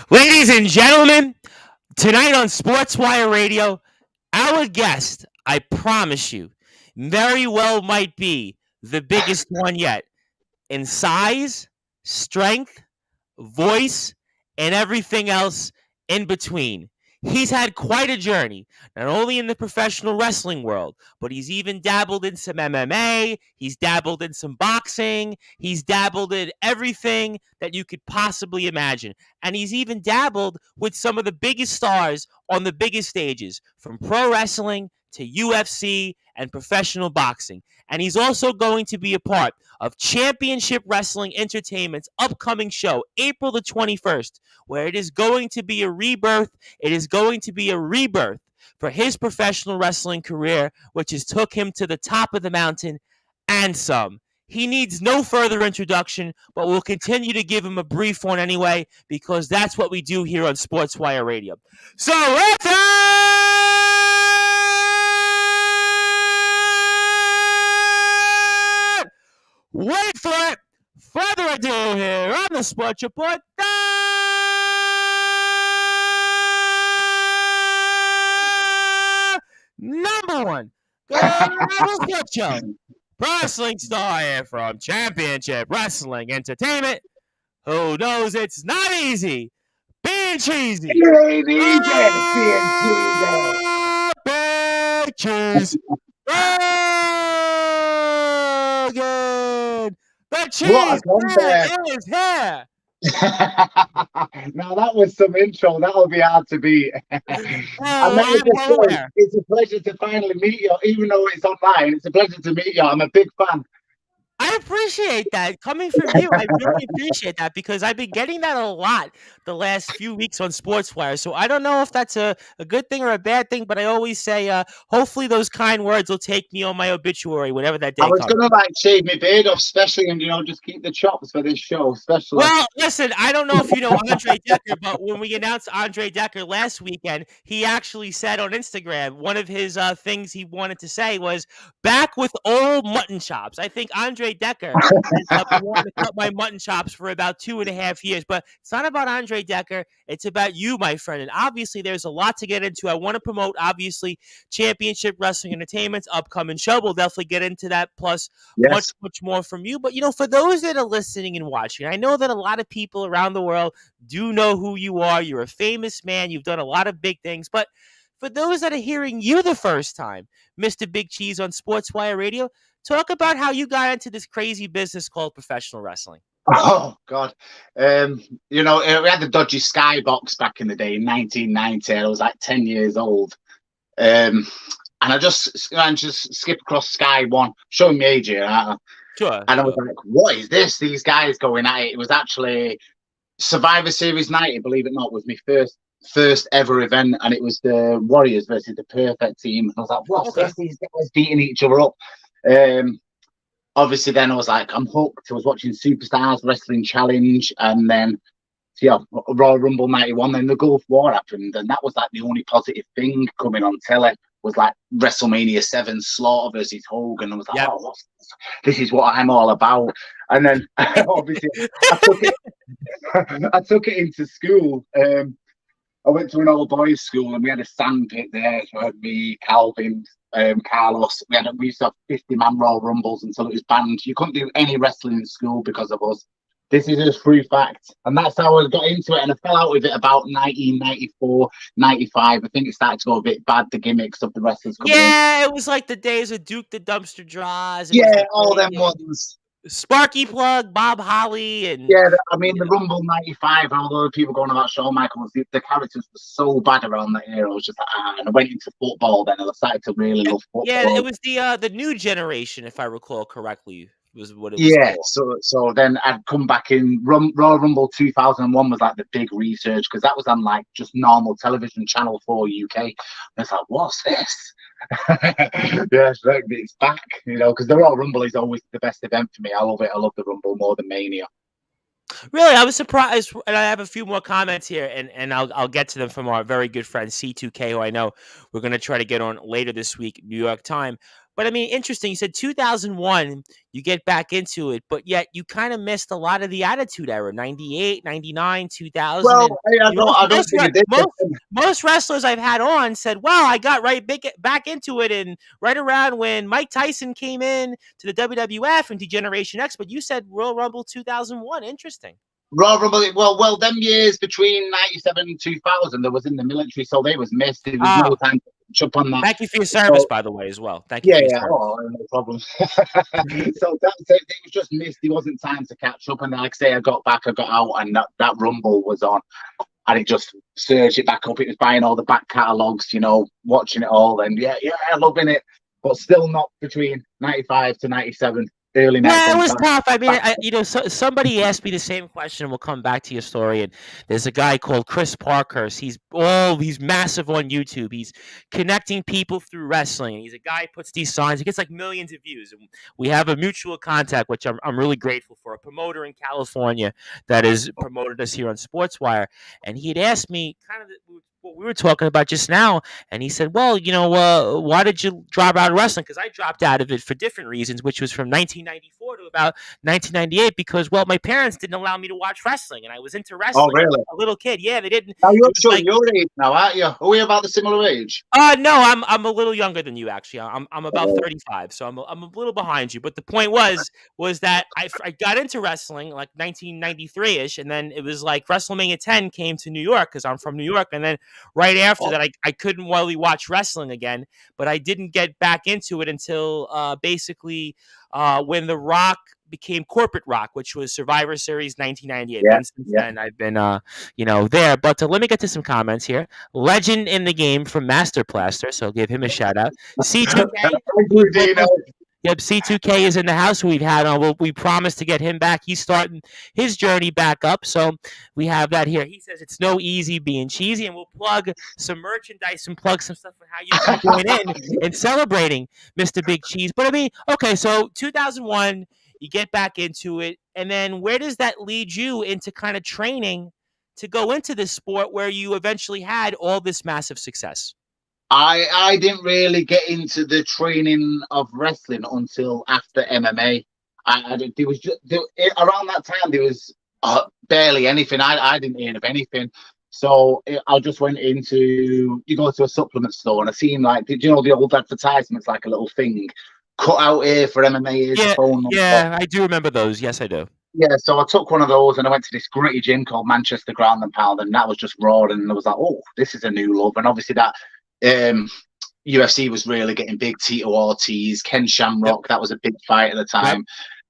Ladies and gentlemen, tonight on Sportswire Radio, our guest, I promise you, very well might be the biggest one yet in size, strength, voice, and everything else in between. He's had quite a journey, not only in the professional wrestling world, but he's even dabbled in some MMA, he's dabbled in some boxing, he's dabbled in everything that you could possibly imagine. And he's even dabbled with some of the biggest stars on the biggest stages, from pro wrestling to UFC and professional boxing. And he's also going to be a part of Championship Wrestling Entertainment's upcoming show, April the 21st, where it is going to be a rebirth. It is going to be a rebirth for his professional wrestling career, which has took him to the top of the mountain and some. He needs no further introduction, but we'll continue to give him a brief one anyway, because that's what we do here on Sportswire Radio. So, wait for it. Further ado here on the Sports Report. Number one, Sports Show. Pro wrestling star here from Championship Wrestling Entertainment. Who knows it's not easy being cheesy? It ain't easy being Big cheese. Logan. The cheese man is here. Now that was some intro. That'll be hard to beat. It's a pleasure to finally meet you, even though it's online. It's a pleasure to meet you. I'm a big fan. I appreciate that. Coming from you, I really appreciate that, because I've been getting that a lot the last few weeks on Sportswire. So I don't know if that's a good thing or a bad thing, but I always say, hopefully those kind words will take me on my obituary whenever that day comes. I was going to shave my beard off, especially, and just keep the chops for this show, especially. Well, listen, I don't know if you know Andre Decker, but when we announced Andre Decker last weekend, he actually said on Instagram, one of his things he wanted to say was, back with old mutton chops. I think Andre Decker has been wanting to cut my mutton chops for about 2.5 years, but it's not about Andre Decker. It's about you, my friend. And obviously, there's a lot to get into. I want to promote, obviously, Championship Wrestling Entertainment's upcoming show. We'll definitely get into that, plus much more from you. But, for those that are listening and watching, I know that a lot of people around the world do know who you are. You're a famous man. You've done a lot of big things. But for those that are hearing you the first time, Mr. Big Cheese on Sportswire Radio, talk about how you got into this crazy business called professional wrestling. Oh, God. We had the dodgy Skybox back in the day in 1990. I was 10 years old. And I just skip across Sky One, showing me age here. Sure. And I was like, what is this? These guys going at it. It was actually Survivor Series 90, believe it or not, was my first ever event, and it was the Warriors versus the Perfect Team. And I was like, what's this? These guys beating each other up. Obviously, then I was like, I'm hooked. I was watching Superstars Wrestling Challenge, and then Royal Rumble 91. Then the Gulf War happened, and that was the only positive thing coming on telly was WrestleMania 7 Slaughter versus Hogan. I was like, oh, what's this? This is what I'm all about. And then obviously I took it into school. I went to an all boys school, and we had a sand pit there. So I had me, Calvin, Carlos. We used to have 50-man Royal Rumbles until it was banned. You couldn't do any wrestling in school because of us. This is just free fact. And that's how I got into it. And I fell out with it about 1994, 95. I think it started to go a bit bad, the gimmicks of the wrestlers coming in. It was like the days of Duke the Dumpster Draws. All them ones. Sparky Plug, Bob Holly, and the Rumble 95, although the people going about Shawn Michaels, the characters were so bad around that era. I was just and I went into football then, and I started to really love football. Yeah, it was the new generation, if I recall correctly, was what it was called. So then I'd come back in. Royal Rumble 2001 was the big research, because that was on just normal television, Channel 4 UK. And it's like, what's this? It's back, because the Royal Rumble is always the best event for me. I love it. I love the Rumble more than Mania. Really, I was surprised, and I have a few more comments here, and I'll get to them from our very good friend C2K, who I know we're going to try to get on later this week, New York time. But I mean, interesting. You said 2001, you get back into it, but yet you kind of missed a lot of the Attitude Era, 98, 99, 2000. Well, And I you know, don't, I don't most, think it did. most wrestlers I've had on said, well, I got back into it and right around when Mike Tyson came in to the WWF and Degeneration X. But you said Royal Rumble 2001. Interesting. Royal Rumble, well, them years between 97 and 2000, there was in the military, so they was missed. There was no time to catch up on that. Thank you for your service, by the way, as well. Thank you Yeah, for your yeah, service. no problem. So that's it. It was just missed. There wasn't time to catch up. And like I say, I got back, I got out, and that Rumble was on. And it just surged it back up. It was buying all the back catalogues, you know, watching it all. And yeah, loving it. But still not between 95 to 97. Early Yeah, it was tough. I mean, somebody asked me the same question. We'll come back to your story. And there's a guy called Chris Parkhurst. He's massive on YouTube. He's connecting people through wrestling. He's a guy who puts these signs. He gets like millions of views. And we have a mutual contact, which I'm really grateful for. A promoter in California that has promoted us here on Sportswire. And he had asked me kind of what we were talking about just now, and he said, well, you know, why did you drop out of wrestling? Because I dropped out of it for different reasons, which was from 1994 to about 1998 because, well, my parents didn't allow me to watch wrestling, and I was into wrestling. Oh, really? A little kid. Yeah, they didn't. Now you're showing your age now, aren't you? Are we about the similar age? No, I'm a little younger than you, actually. I'm about 35, so I'm a little behind you. But the point was that I got into wrestling like 1993-ish, and then it was like WrestleMania 10 came to New York because I'm from New York, and then right after that, I couldn't really watch wrestling again, but I didn't get back into it until basically when The Rock became Corporate Rock, which was Survivor Series 1998. Yeah, and since then, I've been, there. But let me get to some comments here. Legend in the game from Master Plaster, so give him a shout out. C2K. Yep, C2K is in the house. We've had on. We promised to get him back. He's starting his journey back up, so we have that here. He says it's no easy being cheesy, and we'll plug some merchandise and plug some stuff on how you can join in and celebrating Mr. Big Cheese. But I mean, okay, so 2001, you get back into it, and then where does that lead you into kind of training to go into this sport where you eventually had all this massive success? I didn't really get into the training of wrestling until after MMA. There was around that time there was barely anything. I didn't hear of anything, so I just went into you go to a supplement store and I seen like did you know the old advertisements like a little thing cut out here for MMA. Yeah, I do remember those. Yes, I do. Yeah, so I took one of those and I went to this gritty gym called Manchester Ground and Pound, and that was just raw. And I was like, oh, this is a new love. And obviously that UFC was really getting big. Tito Ortiz, Ken Shamrock, that was a big fight at the time.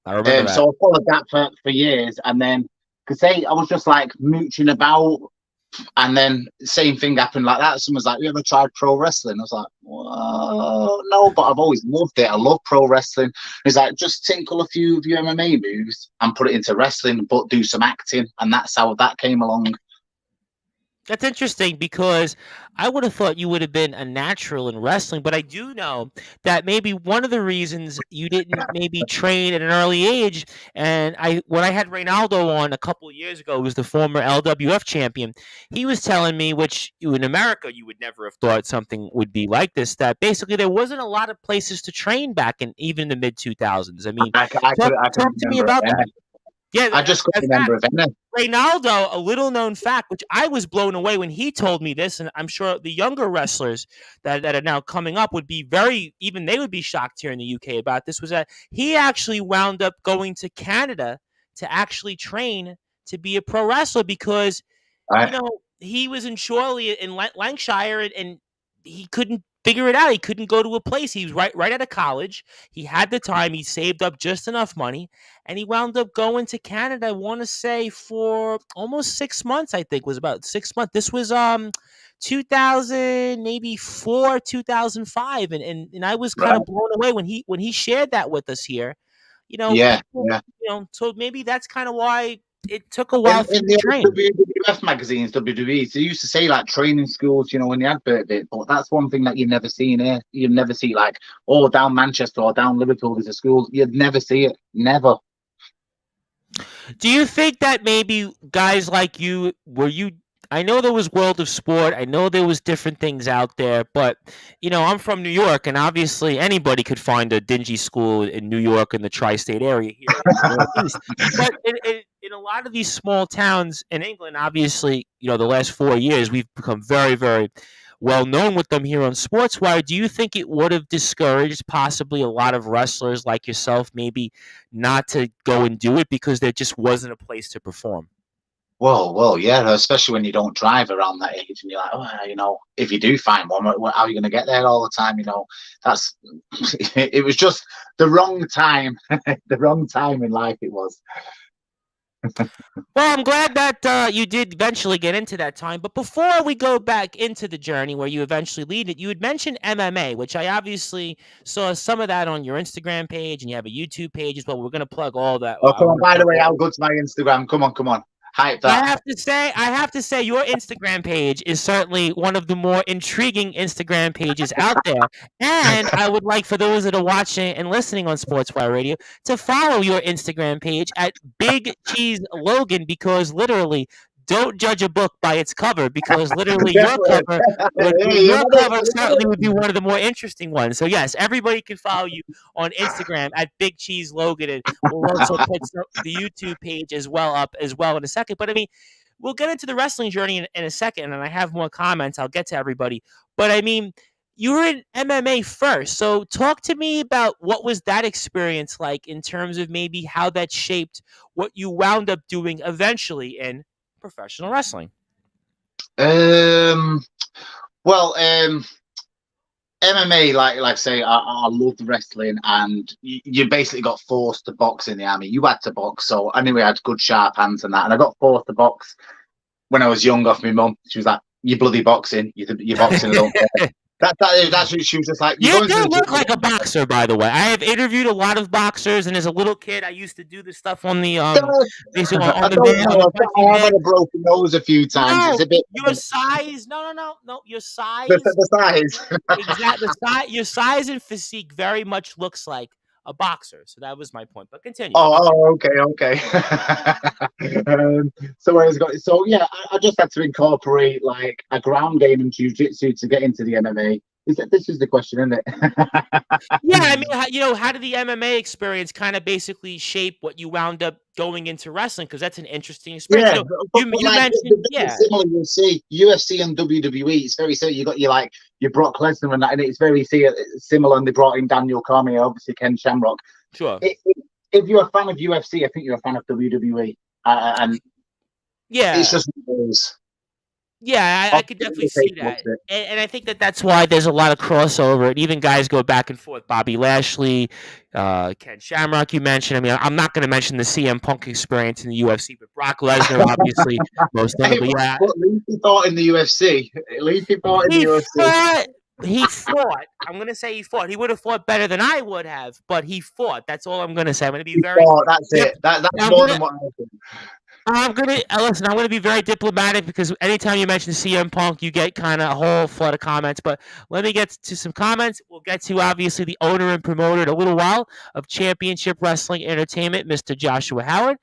I remember that. So I followed that for years, and then because I was just like mooching about, and then same thing happened like that. Someone's like, "You ever tried pro wrestling?" I was like, "Well, no, but I've always loved it. I love pro wrestling." He's like, "Just tinkle a few of your MMA moves and put it into wrestling, but do some acting," and that's how that came along. That's interesting because I would have thought you would have been a natural in wrestling, but I do know that maybe one of the reasons you didn't maybe train at an early age, and when I had Reynaldo on a couple of years ago, who was the former LWF champion, he was telling me, which in America you would never have thought something would be like this, that basically there wasn't a lot of places to train back in even in the mid 2000s. I mean, talk to me about that. Yeah, I just couldn't remember it. Reynaldo, a little known fact, which I was blown away when he told me this, and I'm sure the younger wrestlers that are now coming up would be even they would be shocked here in the UK about this, was that he actually wound up going to Canada to actually train to be a pro wrestler because, he was in Chorley in Lancashire and he couldn't figure it out. He couldn't go to a place. He was right out of college. He had the time. He saved up just enough money, and he wound up going to Canada. I want to say for almost 6 months. I think it was about 6 months. This was 2000, maybe 2005, and I was kind of blown away when he shared that with us here. So maybe that's kind of why it took a while in to train. WWF magazines, WWE, they used to say like training schools, when the advert bit, but that's one thing that you never see in here. You'd never see like, down Manchester or down Liverpool there's a school. You'd never see it. Never. Do you think that maybe guys like you, were you I know there was World of Sport. I know there was different things out there, but I'm from New York, and obviously anybody could find a dingy school in New York in the tri-state area here in the Northeast. But in a lot of these small towns in England, obviously, the last 4 years we've become very, very well known with them here on Sportswire. Do you think it would have discouraged possibly a lot of wrestlers like yourself, maybe not to go and do it because there just wasn't a place to perform? Well, yeah, especially when you don't drive around that age, and you're like, if you do find one, how are you going to get there all the time? That's it was just the wrong time, the wrong time in life it was. Well, I'm glad that you did eventually get into that time. But before we go back into the journey where you eventually lead it, you had mentioned MMA, which I obviously saw some of that on your Instagram page, and you have a YouTube page as well. We're going to plug all that. Oh, come on! By the way, how good's my Instagram? Come on! Hype that. I have to say, your Instagram page is certainly one of the more intriguing Instagram pages out there. And I would like for those that are watching and listening on Sportswire Radio to follow your Instagram page at Big Cheese Logan, because literally, don't judge a book by its cover, because literally your cover certainly would be one of the more interesting ones. So yes, everybody can follow you on Instagram at Big Cheese Logan, and we'll also put the YouTube page as well up as well in a second. But I mean, we'll get into the wrestling journey in a second, and I have more comments. I'll get to everybody. But I mean, you were in MMA first, so talk to me about what was that experience like in terms of maybe how that shaped what you wound up doing eventually in professional wrestling. MMA, like I say, I loved wrestling, and you basically got forced to box in the army. You had to box, so anyway, I had good sharp hands and that, and I got forced to box when I was young off my mum. She was like, "You bloody boxing, you're boxing." I don't care. That's what she was just like. You do look like a boxer, by the way. I have interviewed a lot of boxers, and as a little kid, I used to do this stuff on the basically on the bed. I've had a broken nose a few times. No, it's a bit your size. No. Your size. The size. Exactly. Your size and physique very much looks like a boxer. So that was my point. But continue. Okay. So yeah, I just had to incorporate like a ground game and jiu-jitsu to get into the MMA. This is the question, isn't it? Yeah, I mean, how did the MMA experience kind of basically shape what you wound up going into wrestling? Because that's an interesting experience. Yeah, you mentioned similar. You see UFC and WWE. It's very similar. You got your Brock Lesnar and that, and it's very similar. And they brought in Daniel Cormier, obviously Ken Shamrock. Sure. If you're a fan of UFC, I think you're a fan of WWE. And yeah, it's just. Yeah, I could definitely see that. And I think that's why there's a lot of crossover. And even guys go back and forth. Bobby Lashley, Ken Shamrock, you mentioned. I mean, I'm not going to mention the CM Punk experience in the UFC, but Brock Lesnar, obviously, most notably. At least he fought in the UFC. He fought. I'm going to say he fought. He would have fought better than I would have, but he fought. That's all I'm going to say. I'm going to be very. That's it. That's more than what I think. I'm gonna be very diplomatic, because anytime you mention CM Punk, you get kind of a whole flood of comments. But let me get to some comments. We'll get to obviously the owner and promoter in a little while of Championship Wrestling Entertainment, Mr. Joshua Howard.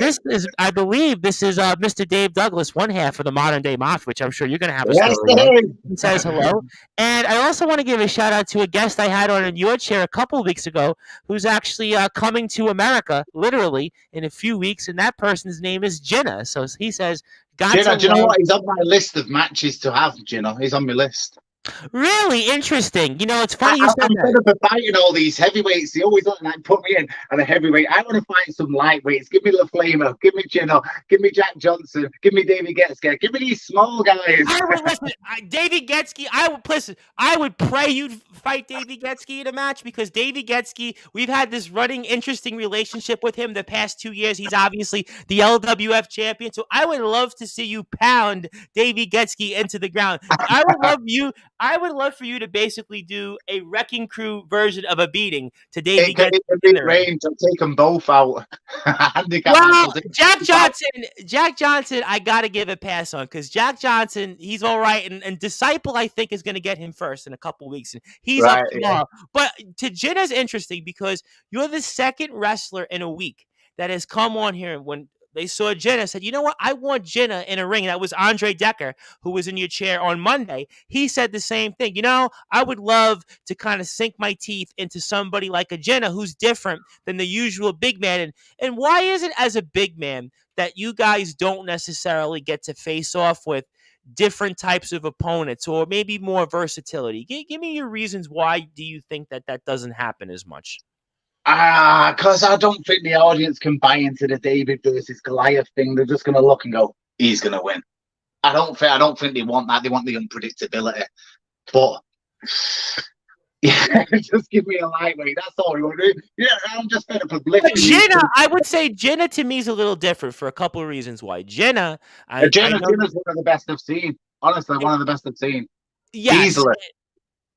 This is Mr. Dave Douglas, one half of the Modern Day Mafia, which I'm sure you're gonna have a story on. He says hello, and I also want to give a shout out to a guest I had on in your chair a couple of weeks ago, who's actually coming to America literally in a few weeks, and that person's name is Jinnah. So he says, Jinnah, do you know what? He's on my list of matches to have, Jinnah. He's on my list. Really interesting. It's funny you said I'm that. fed up of fighting all these heavyweights. They always put me in at a heavyweight. I want to fight some lightweights. Give me La Flamer. Give me Jinnah. Give me Jack Johnson. Give me Davey Getzke. Give me these small guys. Davey Getzke. I would pray you'd fight Davey Getzke in a match, because Davey Getzke, we've had this running interesting relationship with him the past 2 years. He's obviously the LWF champion. So I would love to see you pound Davey Getzke into the ground. I would love for you to basically do a Wrecking Crew version of a beating to Davey Getzke. Range. I'll take them both out. Well, Jack Johnson, I got to give a pass on, because Jack Johnson, he's all right. And Disciple, I think, is going to get him first in a couple weeks. And he's up tomorrow. Yeah. But to Jinnah's interesting, because you're the second wrestler in a week that has come on here when They saw Jenna, said, you know what? I want Jenna in a ring. That was Andre Decker, who was in your chair on Monday. He said the same thing. You know, I would love to kind of sink my teeth into somebody like a Jenna who's different than the usual big man. And why is it as a big man that you guys don't necessarily get to face off with different types of opponents or maybe more versatility? Give me your reasons why do you think that doesn't happen as much? Because I don't think the audience can buy into the David versus Goliath thing. They're just going to look and go, he's going to win. I don't think they want that. They want the unpredictability. But yeah, just give me a lightweight. That's all you want to do. Yeah, I'm just fed up with But Jenna, I would say Jenna to me is a little different for a couple of reasons why. Jenna's one of the best I've seen. Honestly, one of the best I've seen. Yes. Easily.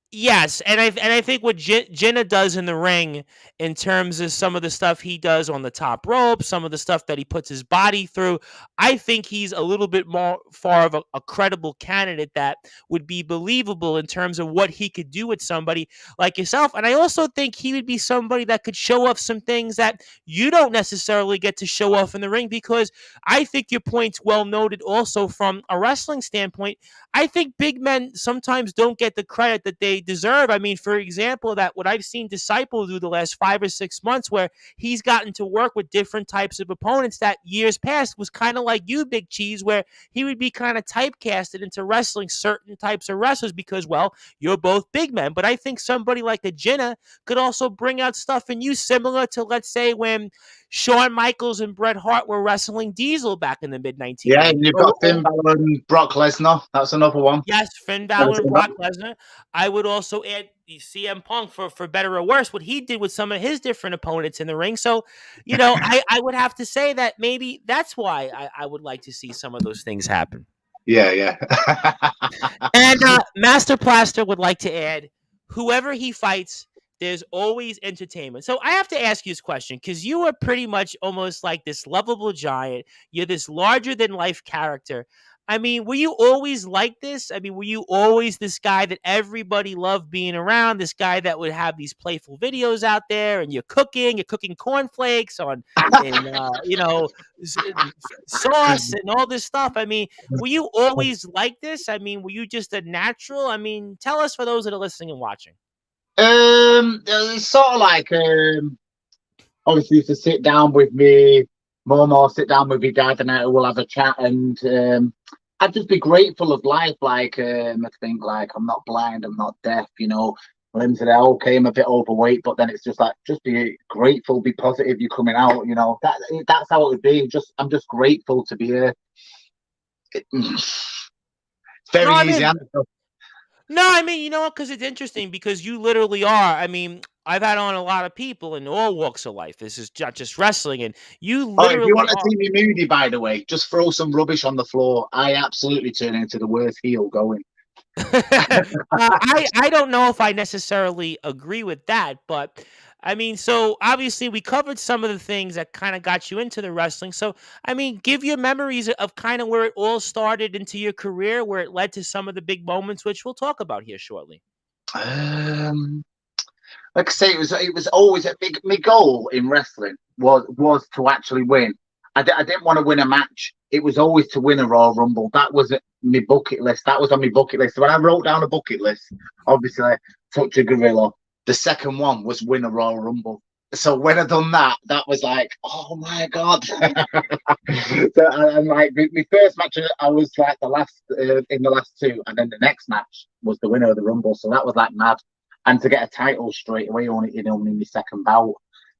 Yes, and I think what Jenna does in the ring in terms of some of the stuff he does on the top rope, some of the stuff that he puts his body through, I think he's a little bit more far of a credible candidate that would be believable in terms of what he could do with somebody like yourself. And I also think he would be somebody that could show off some things that you don't necessarily get to show off in the ring, because I think your point's well noted also from a wrestling standpoint. I think big men sometimes don't get the credit that they deserve. I mean, for example, that what I've seen Disciple do the last 5 or 6 months, where he's gotten to work with different types of opponents that years past was kind of like you, Big Cheese, where he would be kind of typecasted into wrestling certain types of wrestlers because, well, you're both big men. But I think somebody like a Jenna could also bring out stuff in you similar to, let's say, when Shawn Michaels and Bret Hart were wrestling Diesel back in the mid-1990s. Yeah, and you've got Finn Balor and Brock Lesnar. That's another one. Yes, Finn Balor and Brock Lesnar. I would also add CM Punk for better or worse, what he did with some of his different opponents in the ring. So, you know, I would have to say that maybe that's why I would like to see some of those things happen. Yeah. And Master Plaster would like to add, whoever he fights, there's always entertainment. So I have to ask you this question, because you are pretty much almost like this lovable giant. You're this larger than life character. I mean, were you always like this? I mean, were you always this guy that everybody loved being around? This guy that would have these playful videos out there, and you're cooking cornflakes on, sauce and all this stuff. I mean, were you always like this? I mean, were you just a natural? I mean, tell us for those that are listening and watching. It's sort of like obviously to sit down with me, Momo, sit down with me dad, and we'll have a chat, and I'd just be grateful of life. Like I think like I'm not blind, I'm not deaf, you know. Limbs are okay, I'm a bit overweight, but then it's just like just be grateful, be positive. You're coming out, you know. That's how it would be. I'm just grateful to be here. It's very easy answer. No, I mean, you know what? Because it's interesting, because you literally are. I mean, I've had on a lot of people in all walks of life. This is not just wrestling, and you literally. If you want to see me moody, by the way, just throw some rubbish on the floor. I absolutely turn into the worst heel going. I don't know if I necessarily agree with that, but I mean, so obviously we covered some of the things that kind of got you into the wrestling. So, I mean, give your memories of kind of where it all started into your career, where it led to some of the big moments, which we'll talk about here shortly. Like I say, it was always a big. My goal in wrestling was to actually win. I didn't want to win a match. It was always to win a Royal Rumble. That was my bucket list. That was on my bucket list. So when I wrote down a bucket list, obviously, touch a gorilla. The second one was win a Royal Rumble. So when I done that, that was like, oh my god! So and like my first match, I was like the last in the last two, and then the next match was the winner of the Rumble. So that was like mad. And to get a title straight away on it, you know, in my second bout,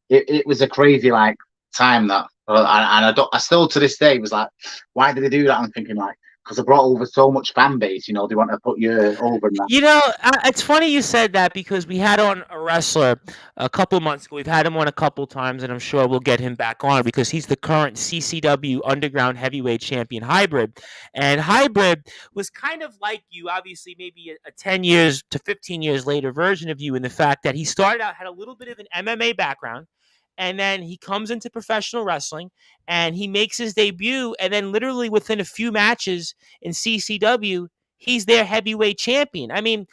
it was a crazy like time that, and I still to this day was like, why did they do that? I'm thinking like, because I brought over so much fan base, you know, they want to put you over. And that. You know, it's funny you said that, because we had on a wrestler a couple months ago. We've had him on a couple times, and I'm sure we'll get him back on, because he's the current CCW Underground Heavyweight Champion, Hybrid. And Hybrid was kind of like you, obviously maybe a 10 years to 15 years later version of you, in the fact that he started out, had a little bit of an MMA background, and then he comes into professional wrestling and he makes his debut. And then literally within a few matches in CCW, he's their heavyweight champion. I mean,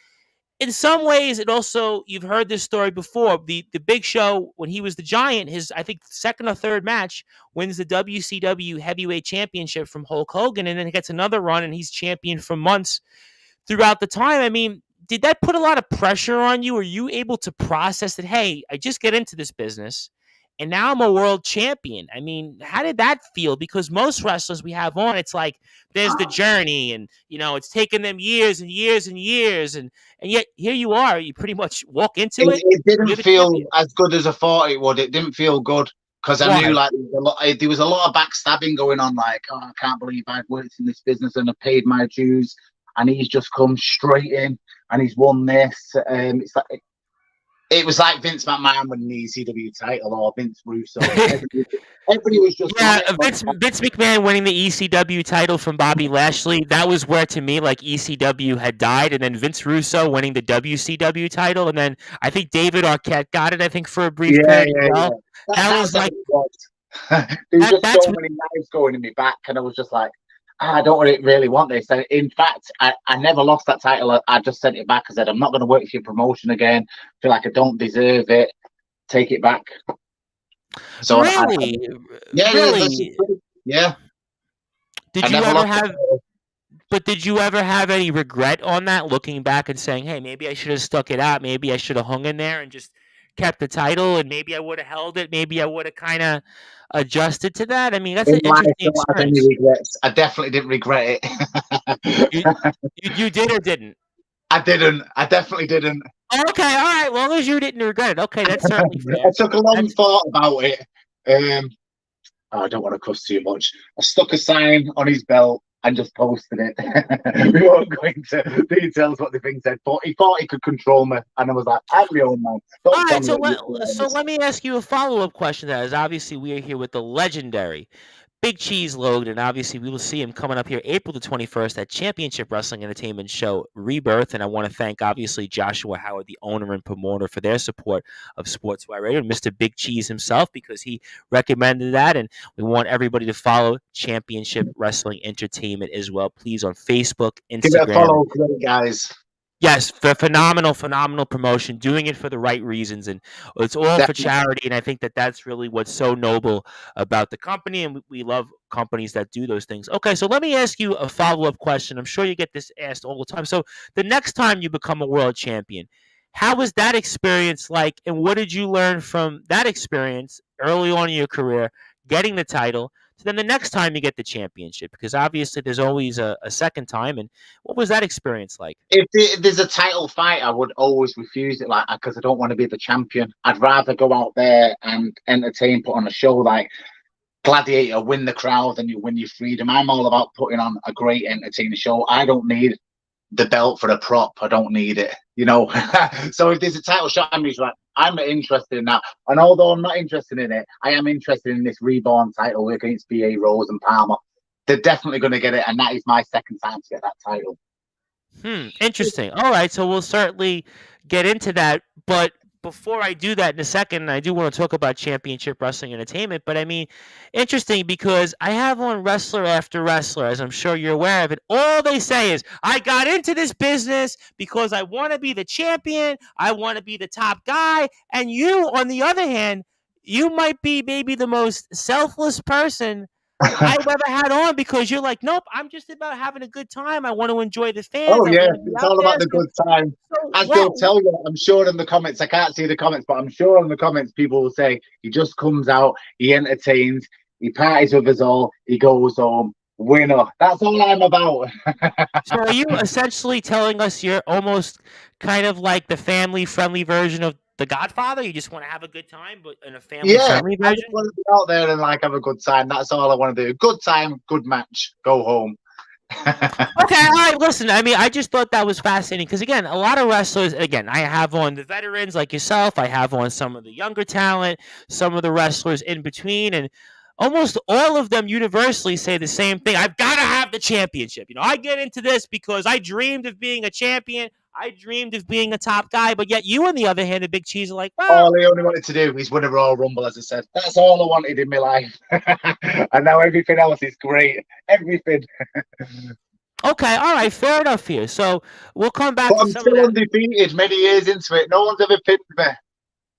in some ways, it also, you've heard this story before. The Big Show, when he was the Giant, his, I think, second or third match, wins the WCW Heavyweight Championship from Hulk Hogan, and then he gets another run, and he's champion for months throughout the time. I mean, did that put a lot of pressure on you? Were you able to process that, hey, I just get into this business and now I'm a world champion? I mean, how did that feel? Because most wrestlers we have on, it's like there's the journey, and it's taken them years and years and years, and yet here you are. You pretty much walk into it. It didn't feel champion. as good as I thought it would. It didn't feel good because I knew like there was a lot of backstabbing going on. Like, oh, I can't believe I've worked in this business and I paid my dues, and he's just come straight in and he's won this. It's like it was like Vince McMahon winning the ECW title, or Vince Russo. Everybody was just Vince McMahon winning the ECW title from Bobby Lashley. That was where, to me, like, ECW had died, and then Vince Russo winning the WCW title, and then I think David Arquette got it. I think for a brief period as well. That was like there was just so many knives going in my back, and I was just like, I don't really want this. And in fact, I never lost that title. I just sent it back. I said, I'm not going to work for your promotion again. I feel like I don't deserve it. Take it back. So really? Yeah. Did you ever have any regret on that, looking back and saying, hey, maybe I should have stuck it out. Maybe I should have hung in there and just kept the title, and maybe I would have held it. Maybe I would have kind of adjusted to that. I mean, that's an interesting experience. I definitely didn't regret it. You did or didn't? I didn't. I definitely didn't. Okay, all right. Well, as long as you didn't regret it, okay, that's certainly fair. I took a long thought about it. I don't want to cuss too much. I stuck a sign on his belt and just posted it. We won't go into details what the thing said, but he thought he could control me, and I was like, I'm my own man. All right, so let me ask you a follow-up question. That is, obviously, we are here with the legendary Big Cheese Logan, and obviously we will see him coming up here April the 21st at Championship Wrestling Entertainment Show Rebirth. And I want to thank, obviously, Joshua Howard, the owner and promoter, for their support of Sportzwire Radio, and Mr. Big Cheese himself, because he recommended that. And we want everybody to follow Championship Wrestling Entertainment as well. Please, on Facebook, Instagram. Give it a follow, guys. Yes, for phenomenal promotion, doing it for the right reasons, and it's all for charity. And I think that that's really what's so noble about the company, and we love companies that do those things. Okay, so let me ask you a follow-up question. I'm sure you get this asked all the time. So the next time you become a world champion, how was that experience like, and what did you learn from that experience early on in your career, getting the title? So then the next time you get the championship, because obviously there's always a second time. And what was that experience like? If there's a title fight, I would always refuse it, like, because I don't want to be the champion. I'd rather go out there and entertain, put on a show like Gladiator, win the crowd, and you win your freedom. I'm all about putting on a great entertaining show. I don't need the belt for a prop. I don't need it, So if there's a title shot, I'm just like, I'm not interested in that. And although I'm not interested in it, I am interested in this reborn title against B.A. Rose and Palmer. They're definitely going to get it, and that is my second time to get that title. Interesting. All right, so we'll certainly get into that. But before I do that in a second, I do want to talk about Championship Wrestling Entertainment. But I mean, interesting, because I have on wrestler after wrestler, as I'm sure you're aware of it. All they say is, I got into this business because I want to be the champion. I want to be the top guy. And you, on the other hand, you might be maybe the most selfless person I've ever had on, because you're like, nope, I'm just about having a good time. I want to enjoy the fans. Oh, yeah, it's all about the good time. As they'll tell you, I'm sure in the comments, I can't see the comments, but I'm sure in the comments people will say, he just comes out, he entertains, he parties with us all, he goes home, winner. That's all I'm about. So are you essentially telling us you're almost kind of like the family-friendly version of The Godfather? You just want to have a good time, but in a family-friendly version? I just want to be out there and have a good time. That's all I want to do. Good time, good match, go home. Okay, all right, listen, I mean, I just thought that was fascinating, because, again, a lot of wrestlers, again, I have on the veterans like yourself, I have on some of the younger talent, some of the wrestlers in between, and almost all of them universally say the same thing. I've got to have the championship. I get into this because I dreamed of being a champion. I dreamed of being a top guy, but yet you, on the other hand, the Big Cheese, are like, well, all I only wanted to do is win a Royal Rumble, as I said. That's all I wanted in my life. And now everything else is great. Everything. Okay, all right, fair enough here. So we'll come back But to I'm some of still that. undefeated many years into it. No one's ever pinned me.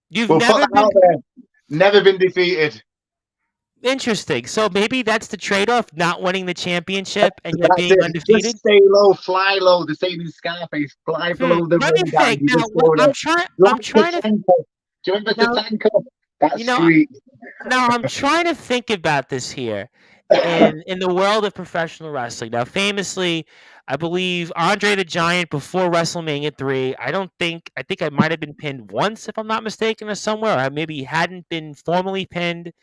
You've We'll put never that been out there. Never been defeated. interesting. So maybe that's the trade-off: not winning the championship and yet That's being it. undefeated. Just stay low, fly low. The same in Scarface. Fly below the Let me radar. think. You Now, just go there. I'm Like trying to Tatanka. Do you remember now. Tatanka? That You know, street. now I'm trying to think about this here in the world of professional wrestling. Now, famously, I believe Andre the Giant before WrestleMania 3. I think I might have been pinned once, if I'm not mistaken, or somewhere. Or I maybe hadn't been formally pinned.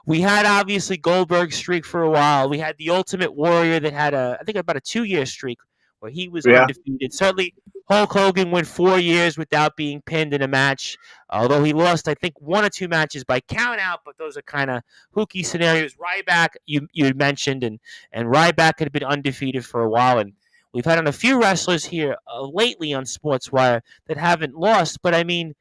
We had obviously Goldberg's streak for a while. We had the Ultimate Warrior that had I think about a 2-year streak where he was Yeah. undefeated. Certainly, Hulk Hogan went 4 years without being pinned in a match, although he lost I think 1 or 2 matches by count out. But those are kind of hooky scenarios. Ryback, you had mentioned, and Ryback had been undefeated for a while, and we've had on a few wrestlers here lately on Sportswire that haven't lost. But I mean,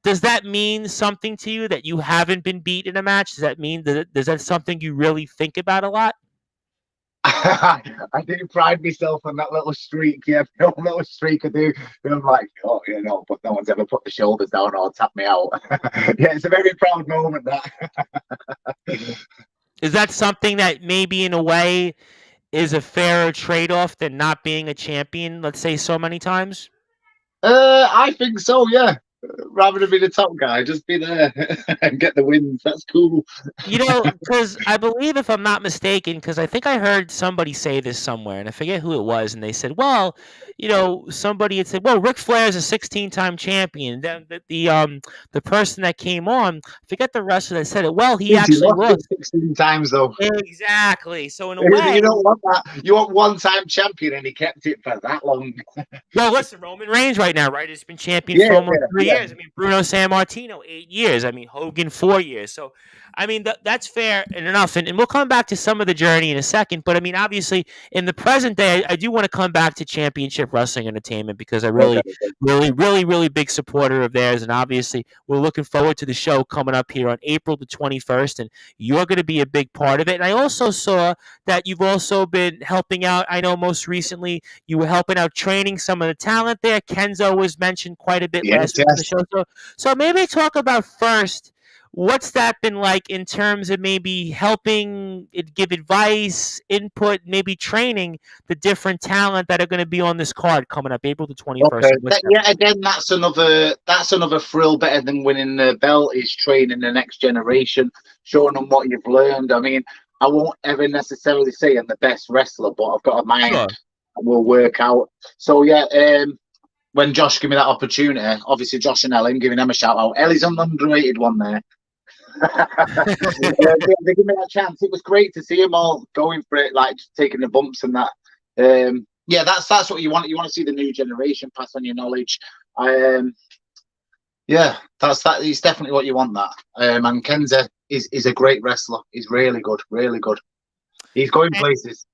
does that mean something to you that you haven't been beat in a match? Does that mean does that something you really think about a lot? I do pride myself on that little streak. Yeah, that little streak I do. I'm like, oh, but no one's ever put the shoulders down or tapped me out. Yeah, it's a very proud moment, that. Is that something that maybe in a way is a fairer trade-off than not being a champion, let's say so many times? I think so, yeah. Rather than be the top guy, just be there and get the wins. That's cool. Because I believe, if I'm not mistaken, because I think I heard somebody say this somewhere, and I forget who it was, and they said, well, somebody had said, well, Ric Flair is a 16-time champion. Then the person that came on, I forget the wrestler that said it. Well, he Means he actually lost it lost. 16 times, though. Exactly. So in a You way, don't want that. You want one-time champion, and he kept it for that long. well, listen, Roman Reigns right now, right? He's been champion Yeah, for almost 3 yeah. years. I mean, Bruno Sammartino, 8 years. I mean, Hogan, 4 years. So, I mean, that's fair and enough. And we'll come back to some of the journey in a second. But I mean, obviously, in the present day, I do want to come back to Championship Wrestling Entertainment because I Okay. really big supporter of theirs. And obviously, we're looking forward to the show coming up here on April the 21st. And you're going to be a big part of it. And I also saw that you've also been helping out. I know most recently you were helping out training some of the talent there. Kenzo was mentioned quite a bit Yes, last week on the yes. show. So maybe talk about first, what's that been like in terms of maybe helping it give advice, input, maybe training the different talent that are going to be on this card coming up April the 21st. Okay. Yeah, again, that's another thrill better than winning the belt is training the next generation, showing them what you've learned. I mean, I won't ever necessarily say I'm the best wrestler, but I've got a mind Sure. that will work out. So yeah, when Josh gave me that opportunity, obviously Josh and Ellen, giving them a shout out. Ellie's an underrated one there. They give me that chance. It was great to see them all going for it, like just taking the bumps and that. Yeah, that's what you want. You want to see the new generation pass on your knowledge. Yeah, that's that. It's definitely what you want. That. And Kenza is a great wrestler. He's really good, really good. He's going places.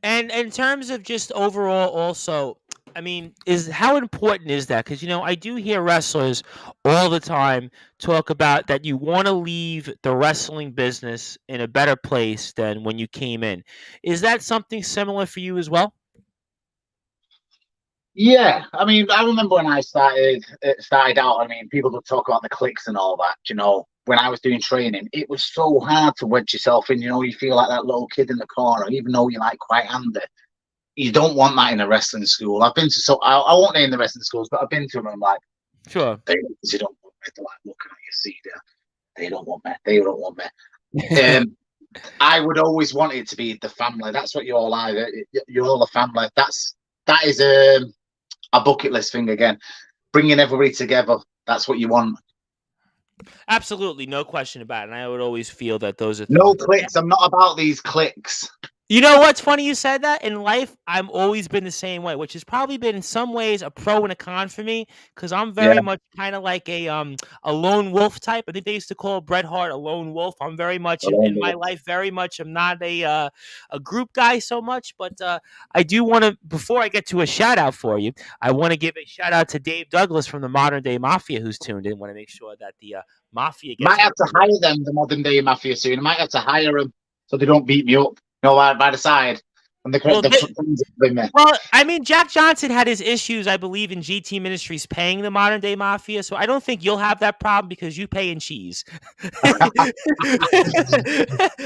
And in terms of just overall, also, I mean, is how important is that? Because I do hear wrestlers all the time talk about that you want to leave the wrestling business in a better place than when you came in. Is that something similar for you as well? Yeah, I mean, I remember when I started out. I mean, people would talk about the clicks and all that. When I was doing training, it was so hard to wedge yourself in. You feel like that little kid in the corner, even though you're like quite handy. You don't want that in a wrestling school. I've been to I won't name the wrestling schools, but I've been to them. And I'm like, Sure. they don't want me. They're like looking at you, see there. They don't want me. They don't want me. I would always want it to be the family. That's what you all are. You're all a family. That is a bucket list thing again. Bringing everybody together. That's what you want. Absolutely, no question about it. And I would always feel that those are No things. clicks. I'm not about these clicks. You know what's funny? You said that in life. I've always been the same way, which has probably been in some ways a pro and a con for me because I'm very much kind of like a lone wolf type. I think they used to call Bret Hart a lone wolf. I'm very much in my life. Very much, I'm not a group guy so much, but I do want to. Before I get to a shout out for you, I want to give a shout out to Dave Douglas from the Modern Day Mafia who's tuned in. Want to make sure that the Mafia gets. Might have to hire them, the Modern Day Mafia soon. I might have to hire them so they don't beat me up. By the side. And the Well, friends of me. well, I mean, Jack Johnson had his issues, I believe, in GT Ministries paying the modern day mafia. So I don't think you'll have that problem because you pay in cheese.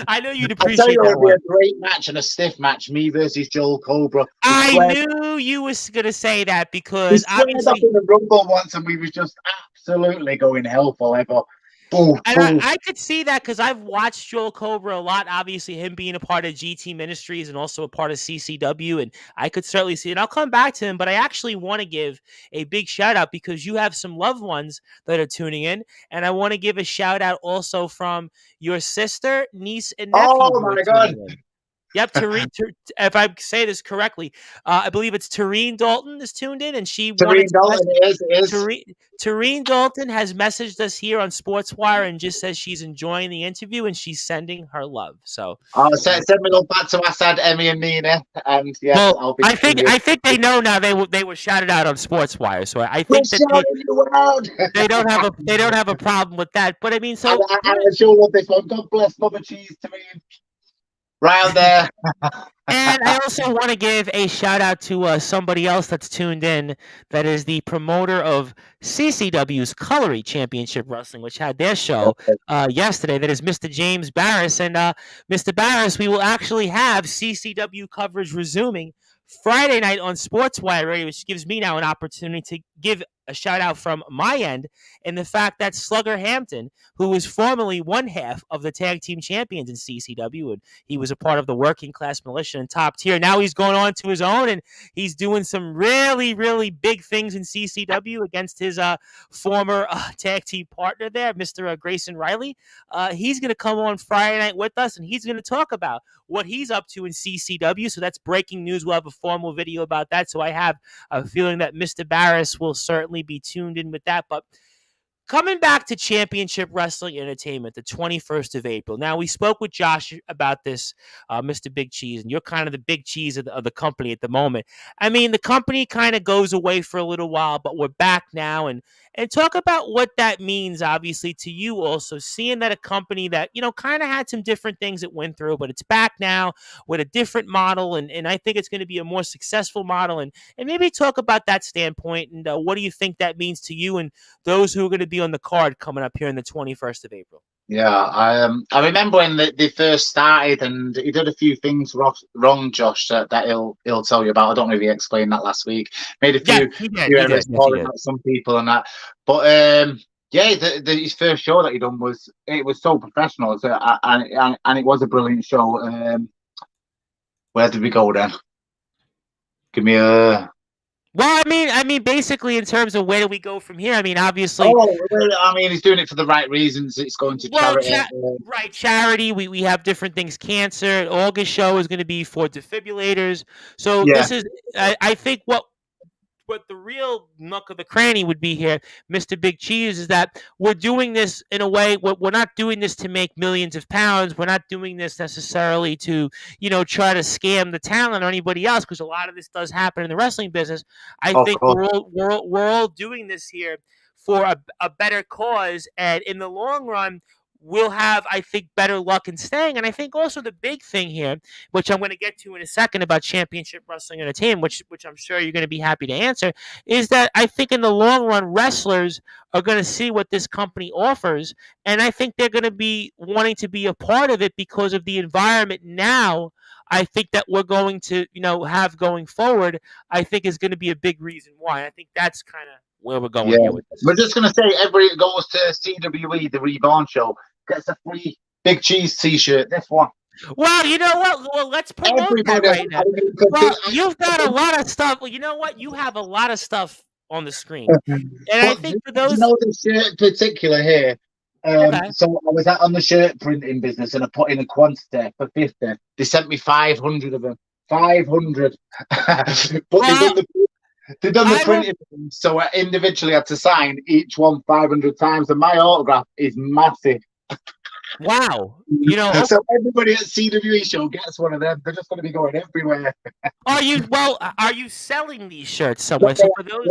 I know you'd I tell appreciate you, it that would be one. a great match and a stiff match. Me versus Joel Cobra. I knew you was gonna say that We because squared up obviously, in the Rumble once, and we was just absolutely going hell for ever. Boof, and boof. I could see that because I've watched Joel Cobra a lot. Obviously, him being a part of GT Ministries and also a part of CCW, and I could certainly see it. I'll come back to him, but I actually want to give a big shout out because you have some loved ones that are tuning in, and I want to give a shout out also from your sister, niece, and nephew Oh who are my God. tuning in. Yep, if I say this correctly, I believe it's Tareen Dalton is tuned in, and she wanted Tareen to Dalton is. Tareen Dalton has messaged us here on Sportswire and just says she's enjoying the interview and she's sending her love. So, Send me all back to Assad, Emmy, and Nina. And yes, well, I'll be. I think they know now. They were shouted out on Sportswire, so I We're think that shouting you out. they don't have a problem with that. But I mean, so I sure love this one. God bless Mother Cheese to me. Right there. and I also want to give a shout out to somebody else that's tuned in. That is the promoter of CCW's Colory Championship Wrestling, which had their show yesterday. That is Mr. James Barris. And Mr. Barris, we will actually have CCW coverage resuming Friday night on Sportswire Radio, which gives me now an opportunity to give a shout out from my end in the fact that Slugger Hampton, who was formerly one half of the tag team champions in CCW, and he was a part of the working class militia and top tier. Now he's going on to his own, and he's doing some really, really big things in CCW against his former tag team partner there, Mr. Grayson Riley. He's going to come on Friday night with us, and he's going to talk about what he's up to in CCW. So that's breaking news. We'll have a formal video about that. So I have a feeling that Mr. Barris will certainly be tuned in with that. But coming back to Championship Wrestling Entertainment, the 21st of April. Now, we spoke with Josh about this, Mr. Big Cheese, and you're kind of the big cheese of the company at the moment. I mean, the company kind of goes away for a little while, but we're back now. And talk about what that means, obviously, to you also, seeing that a company that, kind of had some different things it went through, but it's back now with a different model. And I think it's going to be a more successful model. And maybe talk about that standpoint. And what do you think that means to you and those who are going to be on the card coming up here on the 21st of April? Yeah, I remember when they first started, and he did a few things wrong, Josh, that he'll tell you about. I don't know if he explained that last week. Made a few errors, calling out some people and that. But his first show that he done was so professional, and it was a brilliant show. Where did we go then? Give me a. Well, I mean, basically, in terms of where do we go from here? I mean, obviously. He's doing it for the right reasons. It's going to charity. Right, charity. We have different things. Cancer. August show is going to be for defibrillators. So this is, I think, what the real nook of the cranny would be here, Mr. Big Cheese, is that we're doing this in a way. We're not doing this to make millions of pounds. We're not doing this necessarily to, try to scam the talent or anybody else, because a lot of this does happen in the wrestling business. I think we're all doing this here for a better cause, and in the long run, we'll have, I think, better luck in staying. And I think also the big thing here, which I'm going to get to in a second about Championship Wrestling Entertainment, which I'm sure you're going to be happy to answer, is that I think in the long run, wrestlers are going to see what this company offers, and I think they're going to be wanting to be a part of it because of the environment now. I think that we're going to, have going forward, I think is going to be a big reason why. I think that's kind of where we're going here with this. We're just going to say everybody that goes to CWE, the Reborn show, gets a free Big Cheese t-shirt. This one. Well, you know what? Well, let's promote that right now. Well, you've got a lot of stuff. Well, you know what? You have a lot of stuff on the screen. And I think for those... this shirt in particular here? So I was on the shirt printing business, and I put in a quantity for 50. They sent me 500 of them. 500. But they've done the printing, so I individually had to sign each one 500 times, and my autograph is massive. Wow. So everybody at CWE show gets one of them. They're just going to be going everywhere. Are you selling these shirts somewhere? So for those...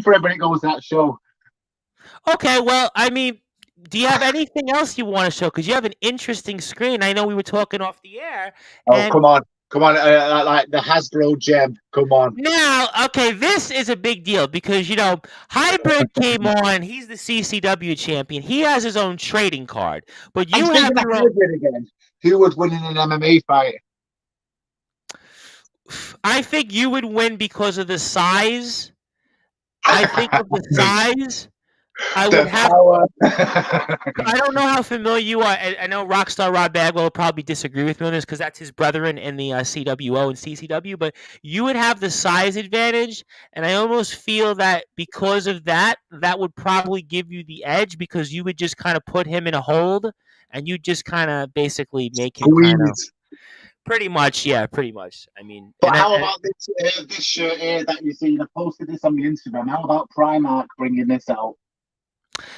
for everybody goes to that show. Okay, well, I mean, do you have anything else you want to show? Because you have an interesting screen. I know we were talking off the air. Come on. Come on, like the Hasbro gem. Come on. Now, okay, this is a big deal because, Hybrid came on. He's the CCW champion. He has his own trading card. But I'm you have speaking of your own. hybrid again. Who would win in an MMA fight? I think you would win because of the size. I think of the size. I would The have. power. I don't know how familiar you are. I know Rockstar Rob Bagwell will probably disagree with me on this because that's his brethren in the CWO and CCW. But you would have the size advantage, and I almost feel that because of that, that would probably give you the edge because you would just kind of put him in a hold, and you just kind of basically make him kind of. Squeeze. Pretty much, yeah, pretty much. I mean, But how about this shirt here that you see? I posted this on the Instagram. How about Primark bringing this out?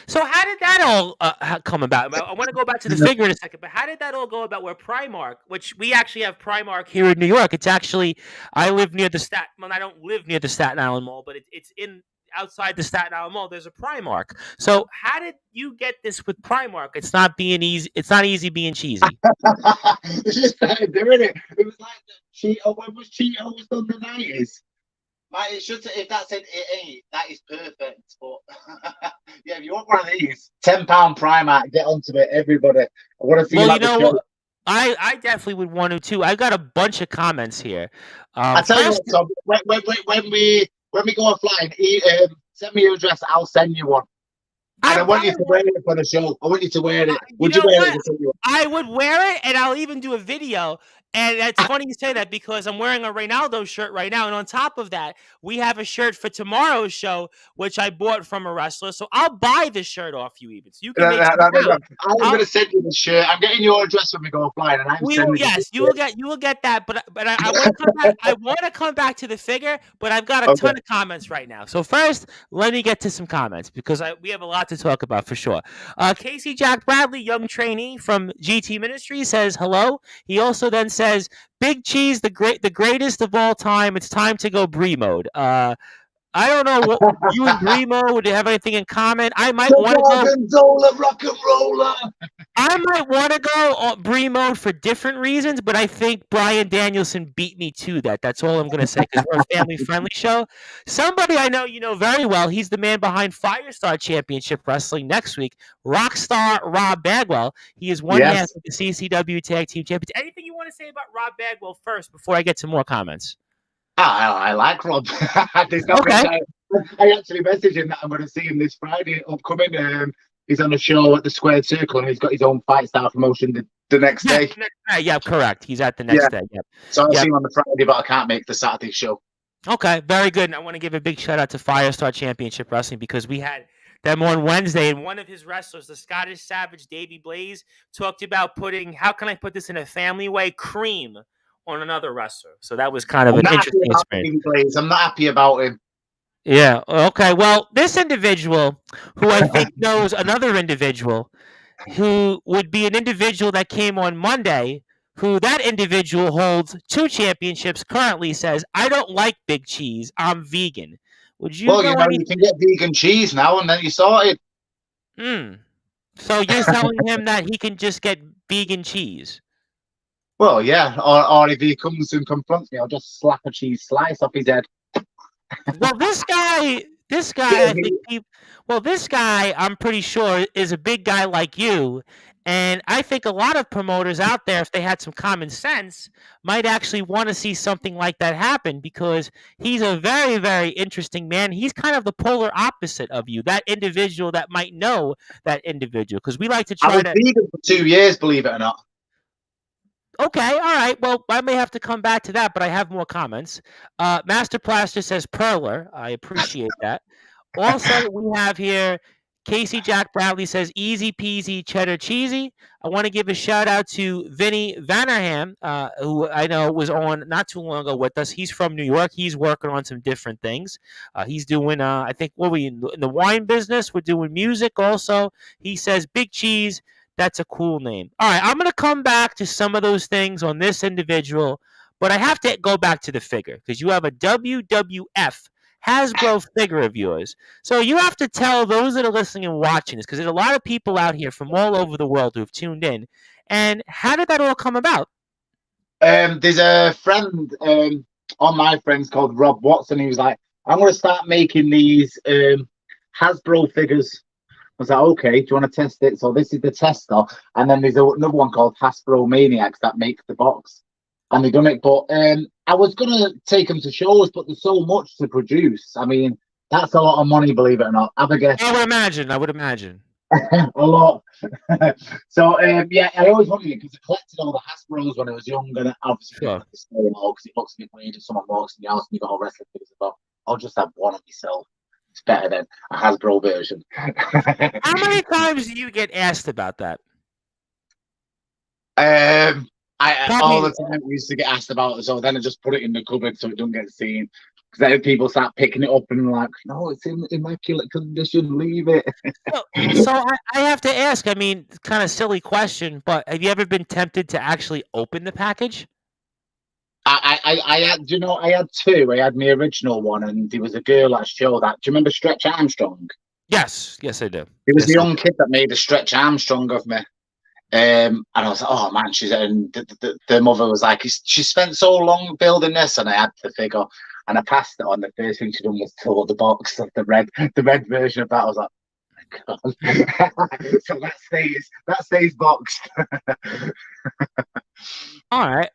So how did that all come about? I want to go back to the figure in a second, but how did that all go about? Where Primark, which we actually have Primark here in New York, it's actually I live near the Well, I don't live near the Staten Island Mall, but it's in outside the Staten Island Mall. There's a Primark. So how did you get this with Primark? It's not being easy. It's not easy being cheesy. They just started doing it. It was like the Cheeto. When was Cheeto was done the 90s? It should. If that said it, that is perfect. But yeah, if you want one of these, £10 Primark, get onto it, everybody. I want to see Well, you at the show. I definitely would want to too. I've got a bunch of comments here. I tell you what, Tom, when we go offline, send me your address. I'll send you one. And I want you to wear it for the show. I want you to wear it. Would you wear it? I would wear it, and I'll even do a video. And it's funny you say that because I'm wearing a Reynaldo shirt right now. And on top of that, we have a shirt for tomorrow's show, which I bought from a wrestler. So I'll buy the shirt off you even. So you can I'm going to send you the shirt. I'm getting your address when we go offline. And yes, you will get that. But I want to come back. I want to come back to the figure, but I've got a ton of comments right now. So first, let me get to some comments because we have a lot to talk about for sure. Casey Jack Bradley, young trainee from GT Ministries, says hello. He also then says, Big Cheese, the greatest of all time. It's time to go Brie mode. I don't know what you and Bremo would have anything in common. I might want to go rock and roller. I might want to go Brie mode for different reasons, but I think Brian Danielson beat me to that. That's all I'm going to say because we're a family-friendly show. Somebody I know you know very well. He's the man behind Firestar Championship Wrestling next week. Rockstar Rob Bagwell. He is one half of the CCW Tag Team Champions. Anything you want to say about Rob Bagwell first before I get some more comments? I like Rob. I actually messaged him that I'm going to see him this Friday upcoming. He's on a show at the Squared Circle and he's got his own Fight Style promotion the next day. Yeah, correct. He's at the next day. Yep. So I'll see him on the Friday, but I can't make the Saturday show. Okay, very good. And I want to give a big shout out to Firestar Championship Wrestling because we had them on Wednesday, and one of his wrestlers, the Scottish Savage, Davey Blaze, talked about putting, how can I put this in a family way, cream on another wrestler. So that was kind of an interesting experience. I'm not happy about him. Yeah. Okay. Well, this individual who I think knows another individual who would be an individual that came on Monday, who that individual holds 2 championships currently, says, I don't like Big Cheese. I'm vegan. Would you you can get vegan cheese now and then you sorted. So you're telling him that he can just get vegan cheese? Well, yeah. Or if he comes and confronts me, I'll just slap a cheese slice off his head. Well, this guy, this guy, I'm pretty sure, is a big guy like you. And I think a lot of promoters out there, if they had some common sense, might actually want to see something like that happen because he's a very, very interesting man. He's kind of the polar opposite of you, that individual that might know that individual. Because we like to try to... I was vegan for 2 years, believe it or not. Okay, all right. Well, I may have to come back to that, but I have more comments. Master Plaster says Perler. I appreciate that. Also, we have here Casey Jack Bradley says easy peasy cheddar cheesy. I want to give a shout out to Vinny Vanderham, who I know was on not too long ago with us. He's from New York. He's working on some different things. He's doing, I think, what we in the wine business. We're doing music also. He says Big Cheese. That's a cool name. All right, I'm going to come back to some of those things on this individual, but I have to go back to the figure because you have a WWF Hasbro figure of yours. So you have to tell those that are listening and watching this because there's a lot of people out here from all over the world who have tuned in. And how did that all come about? There's a friend on my friends called Rob Watson. He was like, I'm going to start making these Hasbro figures. I was like, okay, do you want to test it? So this is the tester. And then there's another one called Hasbro Maniacs that make the box. And they done it. But I was going to take them to shows, but there's so much to produce. I mean, that's a lot of money, believe it or not. Have a guess. I would imagine. A lot. So yeah, I always wanted it because I collected all the Hasbros when I was younger. And obviously, Sure. because it looks a bit weird if someone walks in the house and you got all wrestling figures about. I'll just have one of myself. It's better than a Hasbro version. How many times do you get asked about that? I all the time we used to get asked about it, so then I just put it in the cupboard so it don't get seen. Because then people start picking it up and like, no, it's in immaculate condition. Leave it. So I have to ask. I mean, kind of silly question, but have you ever been tempted to actually open the package? I had, you know, I had two. I had my original one, and there was a girl at a show that. Do you remember Stretch Armstrong? Yes, I do. It was Yes, the young kid that made the Stretch Armstrong of me. And I was like, oh man, and the mother was like, she spent so long building this, and I had the figure, and I passed it on. The first thing she done was tore the box of the red version of that. I was like, oh my God. So that stays boxed. All right.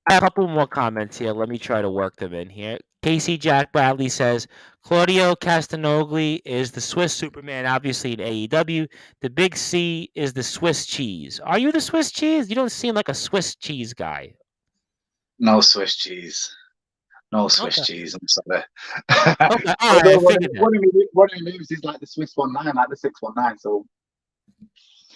I have a couple more comments here. Let me try to work them in here. Casey Jack Bradley says Claudio Castagnoli is the Swiss Superman, obviously in AEW. The Big C is the Swiss cheese. Are you the Swiss cheese? You don't seem like a Swiss cheese guy. No Swiss cheese. No Swiss Okay. cheese. I'm sorry. Okay. All right. I figured that. One of the moves is like the Swiss 19, like the 619. So.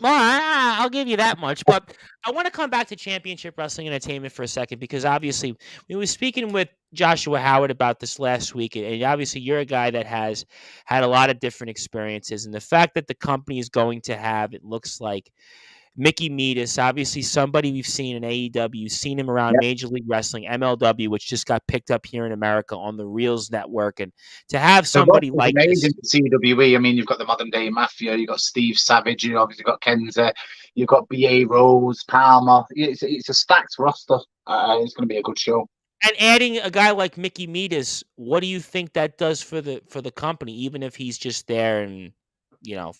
All right, I'll give you that much. But I want to come back to Championship Wrestling Entertainment for a second because obviously we were speaking with Joshua Howard about this last week, and obviously you're a guy that has had a lot of different experiences, and the fact that the company is going to have, it looks like, Mickey Metis, obviously somebody we've seen in AEW, seen him around Major League Wrestling, MLW, which just got picked up here in America on the Reels Network, and to have somebody like this. Amazing CWE. I mean, you've got the modern day Mafia, you've got Steve Savage, you obviously got Kenza, you've got BA Rose, Palmer. It's a stacked roster. It's going to be a good show. And adding a guy like Mickey Metis, what do you think that does for the company, even if he's just there and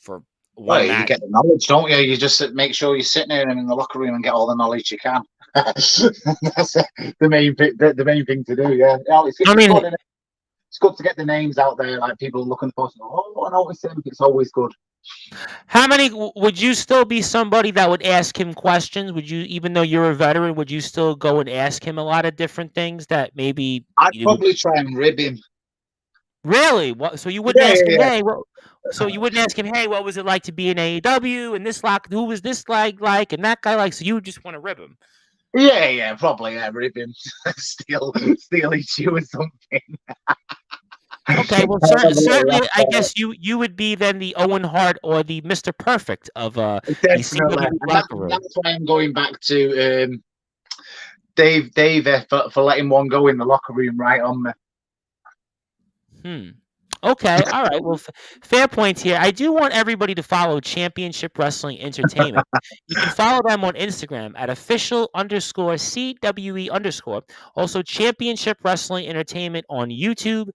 for one match? You get the knowledge, don't you? You just make sure you're sitting there and in the locker room and get all the knowledge you can. That's the main thing to do. Yeah, it's good to get the names out there. Like people looking for, I notice him. It's always good. How many would you still be somebody that would ask him questions? Would you, even though you're a veteran, would you still go and ask him a lot of different things that maybe I'd probably try and rib him. Really? What? So you wouldn't ask him, hey, so you wouldn't ask him, hey, what was it like to be in AEW and this who was this like and that guy like? So you would just want to rib him. Yeah, probably rib him, steal his shoe or something. Okay, well, certainly, I guess you would be then the Owen Hart or the Mr. Perfect of Definitely. That's why I'm going back to Dave for letting one go in the locker room right on me. Okay, all right. Well, fair points here. I do want everybody to follow Championship Wrestling Entertainment. You can follow them on Instagram at official_CWE_. Also, Championship Wrestling Entertainment on YouTube,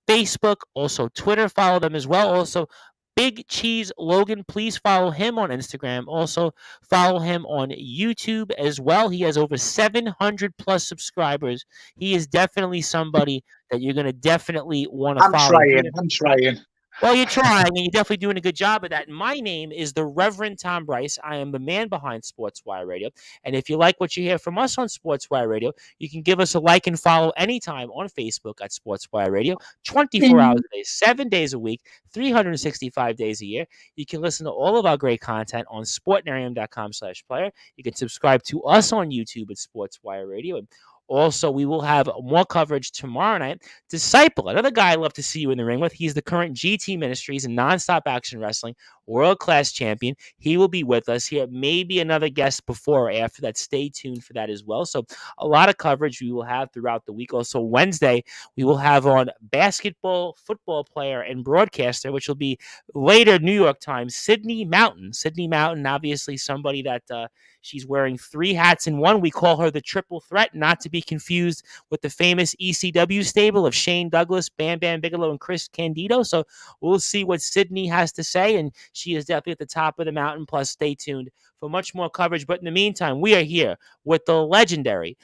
Facebook, also Twitter. Follow them as well. Also, Big Cheese Logan, please follow him on Instagram. Also, follow him on YouTube as well. He has over 700 plus subscribers. He is definitely somebody that you're going to definitely want to follow. I'm trying. Well, you're trying, and you're definitely doing a good job of that. And my name is the Reverend Tom Bryce. I am the man behind Sportswire Radio. And if you like what you hear from us on Sportswire Radio, you can give us a like and follow anytime on Facebook at Sportswire Radio, 24 hours a day, 7 days a week, 365 days a year. You can listen to all of our great content on sportnarium.com/player. You can subscribe to us on YouTube at Sportswire Radio. And Also, we will have more coverage tomorrow night. Disciple, another guy I love to see you in the ring with. He's the current GT Ministries and Nonstop Action Wrestling world-class champion. He will be with us here. Maybe another guest before or after that. Stay tuned for that as well. So a lot of coverage we will have throughout the week. Also, Wednesday, we will have on basketball, football player, and broadcaster, which will be later New York time, Sydney Mountain. Sydney Mountain, obviously somebody that she's wearing 3 hats in one. We call her the triple threat, not to be confused with the famous ECW stable of Shane Douglas, Bam Bam Bigelow, and Chris Candido. So we'll see what Sydney has to say, and she is definitely at the top of the mountain. Plus, stay tuned for much more coverage. But in the meantime, we are here with the legendary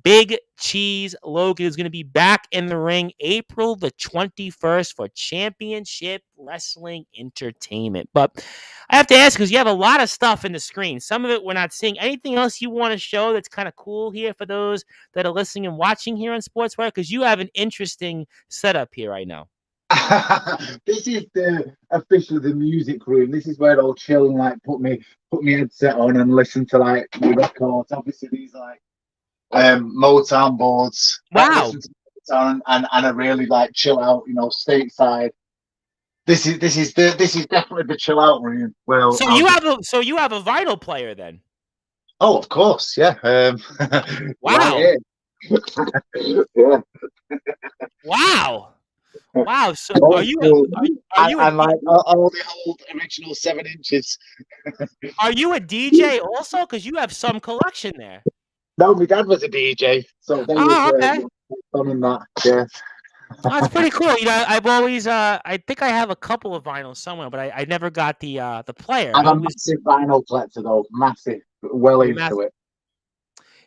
Big Cheese Logan, is going to be back in the ring April the 21st for Championship Wrestling Entertainment. But I have to ask, because you have a lot of stuff in the screen. Some of it we're not seeing. Anything else you want to show that's kind of cool here for those that are listening and watching here on Sportswire? Because you have an interesting setup here right now. This is the music room. This is where I'll chill and like put me headset on and listen to like the records. Obviously, these like Motown boards. Wow. And I really like chill out, stateside. This is definitely the chill out room. Well, so you have a vinyl player then? Oh, of course, yeah. Wow. Right yeah. Wow. Wow. So are you like all the old original 7 inches? Are you a DJ also? Because you have some collection there. No, my dad was a DJ, so they okay. On that. Yeah. That's pretty cool. I've always I think I have a couple of vinyls somewhere, but I never got the player. I'm a massive vinyl collector though, massive, well into it.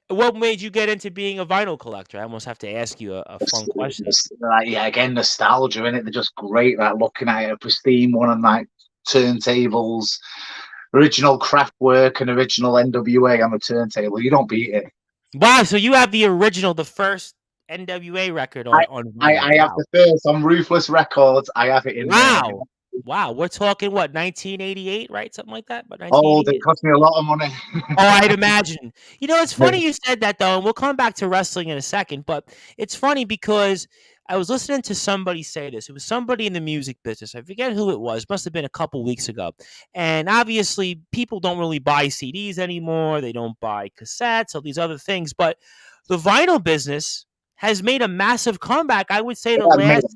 What made you get into being a vinyl collector? I almost have to ask you a fun question. Like, yeah, again, nostalgia in it. They're just great. Like looking at it, a pristine one on like turntables, original Kraftwerk and original NWA on the turntable. You don't beat it. Wow! So you have the original, the first NWA record on vinyl. I have the first on Ruthless Records. I have it in there. Wow, we're talking what, 1988, right? Something like that. But it cost me a lot of money. I'd imagine. It's funny you said that though, and we'll come back to wrestling in a second. But it's funny because I was listening to somebody say this. It was somebody in the music business. I forget who it was. Must have been a couple weeks ago. And obviously, people don't really buy CDs anymore. They don't buy cassettes or these other things. But the vinyl business has made a massive comeback. I would say the last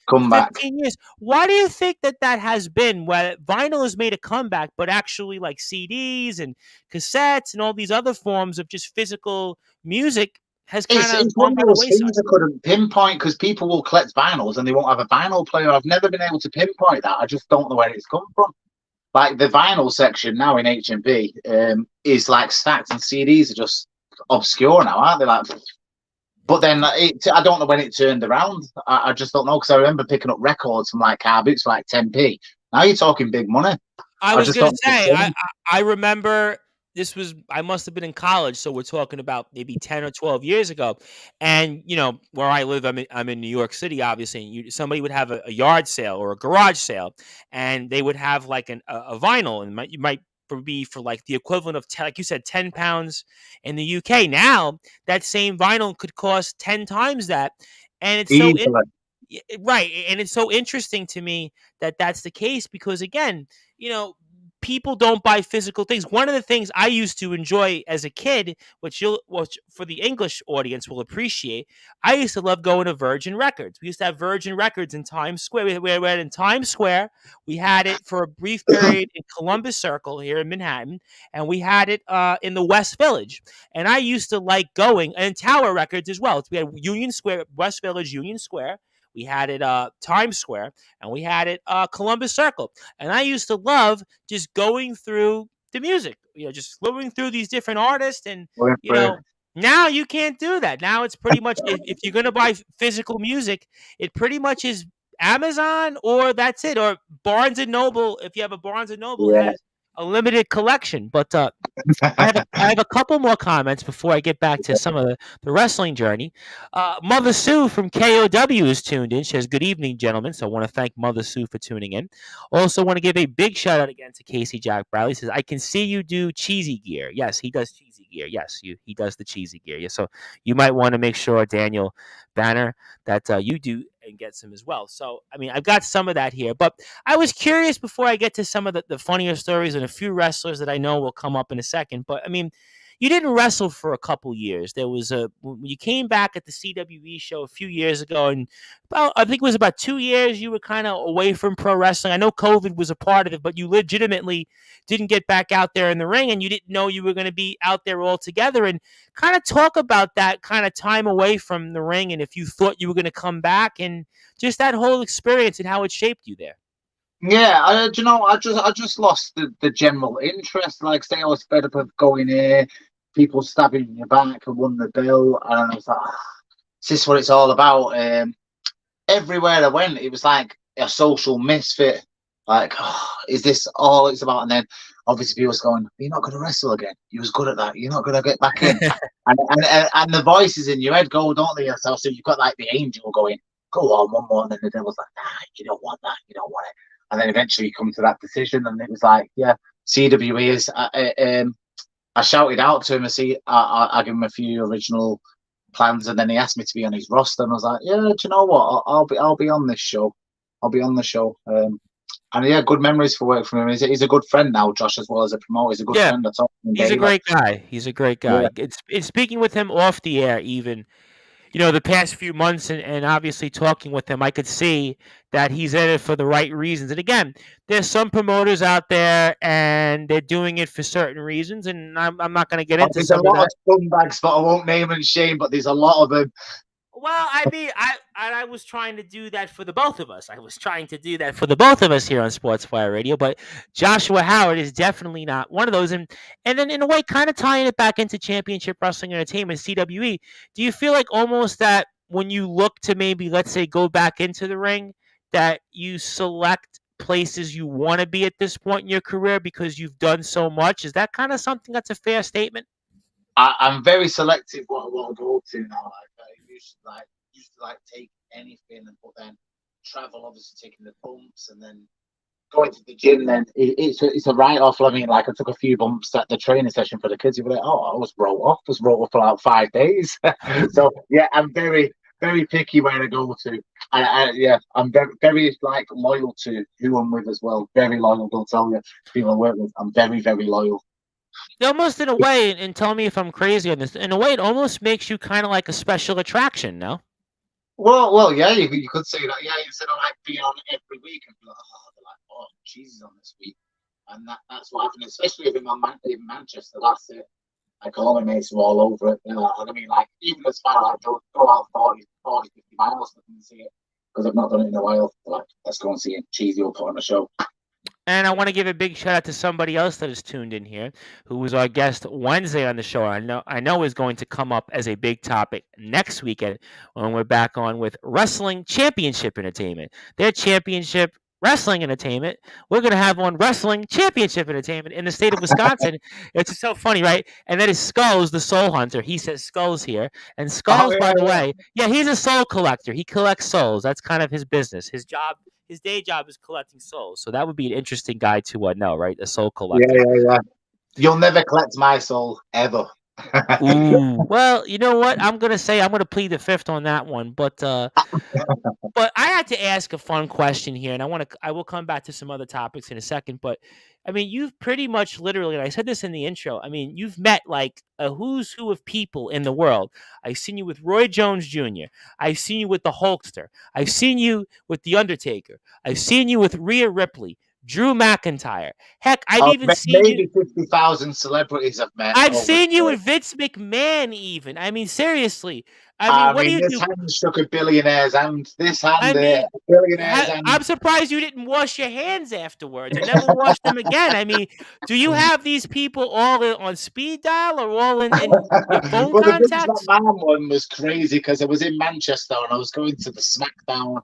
15 years. Why do you think that has been, where vinyl has made a comeback, but actually like CDs and cassettes and all these other forms of just physical music has kind of one of those things I couldn't pinpoint, because people will collect vinyls and they won't have a vinyl player. I've never been able to pinpoint that. I just don't know where it's come from. Like the vinyl section now in HMV is like stacked, and CDs are just obscure now, aren't they? Like, but then I don't know when it turned around. I just don't know, because I remember picking up records from like car boots for like 10p. Now you're talking big money. I was going to say, I remember I must have been in college, so we're talking about maybe 10 or 12 years ago. And, where I live, I'm in New York City, obviously. And somebody would have a yard sale or a garage sale, and they would have like a vinyl, and you might be for like the equivalent of, like you said, 10 pounds in the UK. Now, that same vinyl could cost 10 times that. And it's right. And it's so interesting to me that that's the case, because, again, people don't buy physical things. One of the things I used to enjoy as a kid, which for the English audience will appreciate, I used to love going to Virgin Records. We used to have Virgin Records in Times Square. We had in Times Square. We had it for a brief period in Columbus Circle here in Manhattan, and we had it in the West Village. And I used to like going, and Tower Records as well. We had Union Square, West Village, Union Square. We had it Times Square, and we had it Columbus Circle. And I used to love just going through the music, just going through these different artists. And, now you can't do that. Now it's pretty much, if you're going to buy physical music, it pretty much is Amazon, or that's it. Or Barnes & Noble, if you have a Barnes & Noble, has a limited collection. But I have a couple more comments before I get back to some of the wrestling journey. Mother Sue from KOW is tuned in. She says, "Good evening, gentlemen." So I want to thank Mother Sue for tuning in. Also want to give a big shout out again to Casey Jack Bradley. He says, "I can see you do cheesy gear." Yes, he does cheesy cheesy gear. Yes, he does the cheesy gear. Yeah, so you might want to make sure, Daniel Banner, that you do and get some as well. So, I mean, I've got some of that here, but I was curious before I get to some of the funnier stories and a few wrestlers that I know will come up in a second. But I mean, you didn't wrestle for a couple years. There was when you came back at the CWE show a few years ago, and I think it was about 2 years you were kind of away from pro wrestling. I know COVID was a part of it, but you legitimately didn't get back out there in the ring, and you didn't know you were going to be out there altogether. And kind of talk about that kind of time away from the ring, and if you thought you were going to come back, and just that whole experience and how it shaped you there. Yeah, I just lost the general interest. Like, say, I was fed up of going here, people stabbing in your back and won the bill, and I was like, is this what it's all about? Everywhere I went, it was like a social misfit. Like, is this all it's about? And then obviously people was going, you're not going to wrestle again. You was good at that. You're not going to get back in. and the voices in your head go, don't they? So you've got like the angel going, go on one more, and then the devil's like, nah, you don't want that. You don't want it. And then eventually you come to that decision, and it was like, yeah, CWE is. I shouted out to him. I gave him a few original plans, and then he asked me to be on his roster, and I was like, yeah, do you know what? I'll be on this show. I'll be on the show. And yeah, good memories for work from him. He's a good friend now, Josh, as well as a promoter. He's a good friend. He's a great guy. He's a great guy. Yeah. It's speaking with him off the air, even. The past few months and obviously talking with him, I could see that he's in it for the right reasons. And again, there's some promoters out there and they're doing it for certain reasons. And I'm not going to get into some of that. There's a lot of scumbags, but I won't name and shame, but there's a lot of them. Well, I mean, I was trying to do that for the both of us. I was trying to do that for the both of us here on Sportswire Radio, but Joshua Howard is definitely not one of those. And then in a way, kind of tying it back into Championship Wrestling Entertainment, CWE, do you feel like almost that when you look to maybe, let's say, go back into the ring, that you select places you want to be at this point in your career because you've done so much? Is that kind of something that's a fair statement? I'm very selective what I want to go to now. I used to take anything, but then travel, obviously taking the bumps, and then going to the gym. Then it's a write off. I mean, like, I took a few bumps at the training session for the kids. You were like, oh, I was wrote off for like 5 days. So yeah, I'm very, very picky where I go to. I'm very, very like loyal to who I'm with as well. Very loyal. Don't tell you people I work with. I'm very, very loyal. Almost in a way, and tell me if I'm crazy on this, in a way it almost makes you kind of like a special attraction, no? Well, yeah, you could say that. Yeah, instead of like being on every week and be like, oh, Jesus on this week. And that's what happened, especially if I'm in Manchester. That's it. Like, all my mates are all over it. And I mean, like, even as far as I go out 40, 50 miles to see it, because I've not done it in a while. Like, let's go and see it. Cheesy will put on a show. And I want to give a big shout out to somebody else that is tuned in here, who was our guest Wednesday on the show. I know is going to come up as a big topic next weekend when we're back on with Wrestling Championship Entertainment. Their championship wrestling entertainment. We're going to have on Wrestling Championship Entertainment in the state of Wisconsin. It's so funny, right? And that is Skulls, the Soul Hunter. He says Skulls here. And Skulls, by the way, he's a soul collector. He collects souls. That's kind of his business. His day job is collecting souls. So that would be an interesting guy to know, right? A soul collector. Yeah. You'll never collect my soul, ever. Ooh. Well, you know what? I'm going to plead the fifth on that one. But I had to ask a fun question here, and I will come back to some other topics in a second. But I mean, you've pretty much literally, and I said this in the intro, I mean, you've met like a who's who of people in the world. I've seen you with Roy Jones Jr. I've seen you with the Hulkster. I've seen you with The Undertaker. I've seen you with Rhea Ripley, Drew McIntyre. Heck, I've even seen maybe 50,000 celebrities I've met. I've seen you with Vince McMahon even. I mean, seriously. I mean, what do you do? This hand shook a billionaire's hand. This hand, a billionaire's hand. I'm surprised you didn't wash your hands afterwards. I never washed them again. I mean, do you have these people all on speed dial or all in your phone contacts? The Vince McMahon one was crazy because I was in Manchester and I was going to the SmackDown,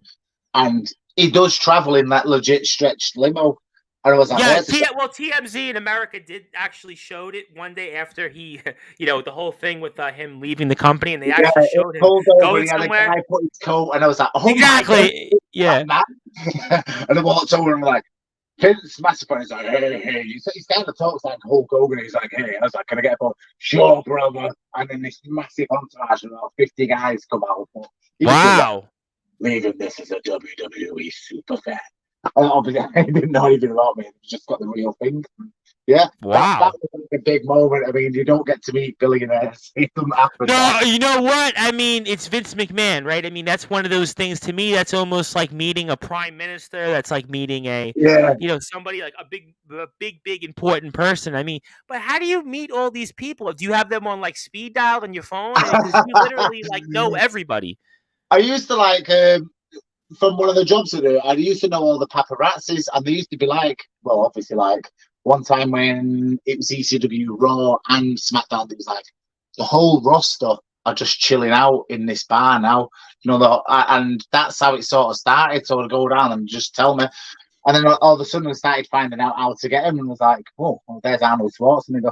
and he does travel in that legit stretched limo. And I was like, TMZ in America did actually showed it one day after he, the whole thing with him leaving the company, and they actually showed him going somewhere. I put his coat, and I was like, oh, exactly, my God, man. And I walked over and I'm like, Vince massive fan. He's like, hey. He kind of talks like Hulk Hogan. He's like, hey. I was like, can I get a photo? Sure, brother. And then this massive entourage of about 50 guys come out. But he just was like, Wow. leaving this as a WWE super fan. Obviously, I didn't know anything about me. He just got the real thing. Yeah, Wow. that was a big moment. I mean, you don't get to meet billionaires. It doesn't happen. No, you know what? I mean, it's Vince McMahon, right? I mean, that's one of those things to me. That's almost like meeting a prime minister. That's like meeting Yeah. somebody like a big important person. I mean, but how do you meet all these people? Do you have them on like speed dial on your phone? Because you literally like know everybody. I used to like from one of the jobs I do. I used to know all the paparazzis, and they used to be like, well, obviously, like one time when it was ECW Raw and SmackDown, it was like the whole roster are just chilling out in this bar now, and that's how it sort of started. So I'd go down and just tell me, and then all of a sudden I started finding out how to get him, and was like, oh, well, there's Arnold Schwarzenegger.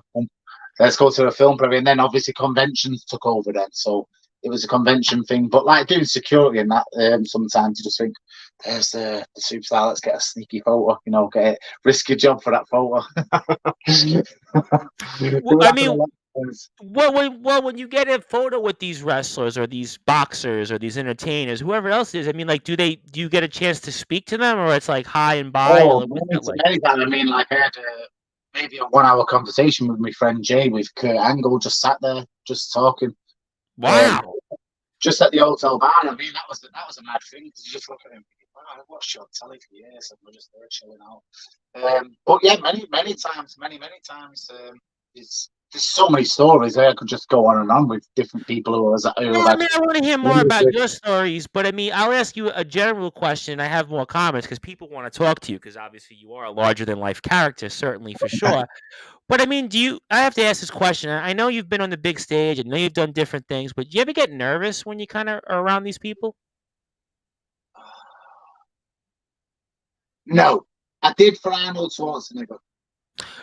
Let's go to a film premiere, and then obviously conventions took over then. So it was a convention thing, but like doing security and that, sometimes you just think, there's the superstar, let's get a sneaky photo, get it, risk your job for that photo. Well, I mean, when you get a photo with these wrestlers or these boxers or these entertainers, whoever else it is, I mean, like, do you get a chance to speak to them, or it's like hi and bye? Oh, What's it like? many times. I mean, like I had maybe a 1 hour conversation with my friend Jay with Kurt Angle, just sat there, just talking. Wow. Just at the hotel bar. I mean, that was a mad thing, because you just look at him, wow, I've watched you on telly for years, and we're just there chilling out. But yeah, many times, there's so many stories. I could just go on and on with different people who was. I want to hear more about your stories, but I mean, I'll ask you a general question. I have more comments because people want to talk to you, because obviously you are a larger than life character, certainly for sure. But I mean, I have to ask this question. I know you've been on the big stage. I know you've done different things, but do you ever get nervous when you kind of are around these people? No, I did for Arnold Schwarzenegger.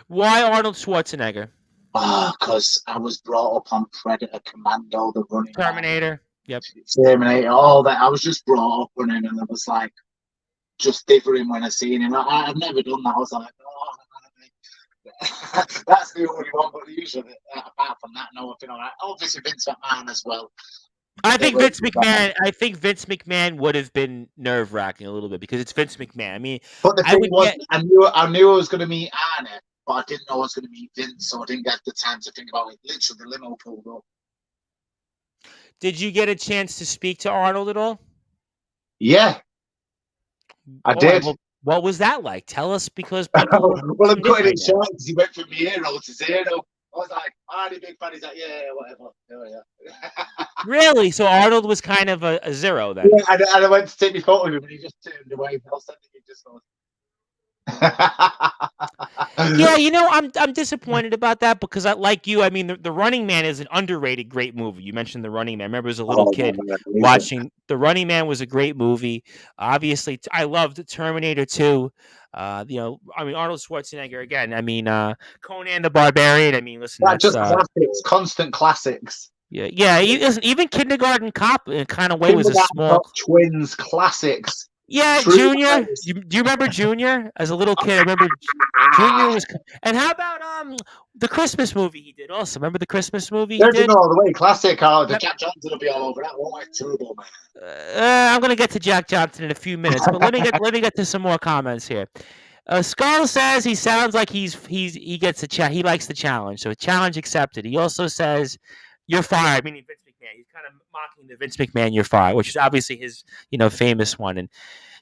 Why Arnold Schwarzenegger? Because I was brought up on Predator, Commando, The Running Terminator. Yep. Terminator, all that. I was just brought up on him, and I was like, just differing when I seen him. I've never done that. I was like, oh, that's the only one. But usually, apart from that, no, I've been all right. Obviously, Vince McMahon as well. I think Vince McMahon would have been nerve-wracking a little bit, because it's Vince McMahon. I mean, but the thing was, I knew I was going to meet Arnie, but I didn't know I was going to meet Vince, so I didn't get the time to think about it. Literally, the limo pulled up. Did you get a chance to speak to Arnold at all? Yeah, I did. Well, what was that like? Tell us, because people. Well, I'm cutting it short because he went from hero to zero. I was like, Arnie, big fan. He's like, yeah, whatever. Yeah. Really? So Arnold was kind of a zero then? Yeah, and I went to take my photo of him, and he just turned away. I said, he just goes. Yeah, I'm disappointed about that, because like you, I mean, the Running Man is an underrated great movie. You mentioned The Running Man. I remember as a little kid watching The Running Man. Was a great movie. Obviously, I loved Terminator 2. I mean, Arnold Schwarzenegger again. I mean, Conan the Barbarian. I mean, listen, that's just classics, constant classics. Yeah. Even Kindergarten Cop in a kind of way was a small Twins classics. Yeah, Junior. Do you remember Junior? As a little kid, I remember Junior was. And how about the Christmas movie he did? Also, remember the Christmas movie he did? All the way classic. The Jack Johnson will be all over that. Won't I? Terrible, man. I'm gonna get to Jack Johnson in a few minutes, but let me get to some more comments here. Skull says he sounds like he gets he likes the challenge, so challenge accepted. He also says you're fired, meaning Vince McMahon. He's kind of mocking the Vince McMahon "you're fired," which is obviously his famous one. And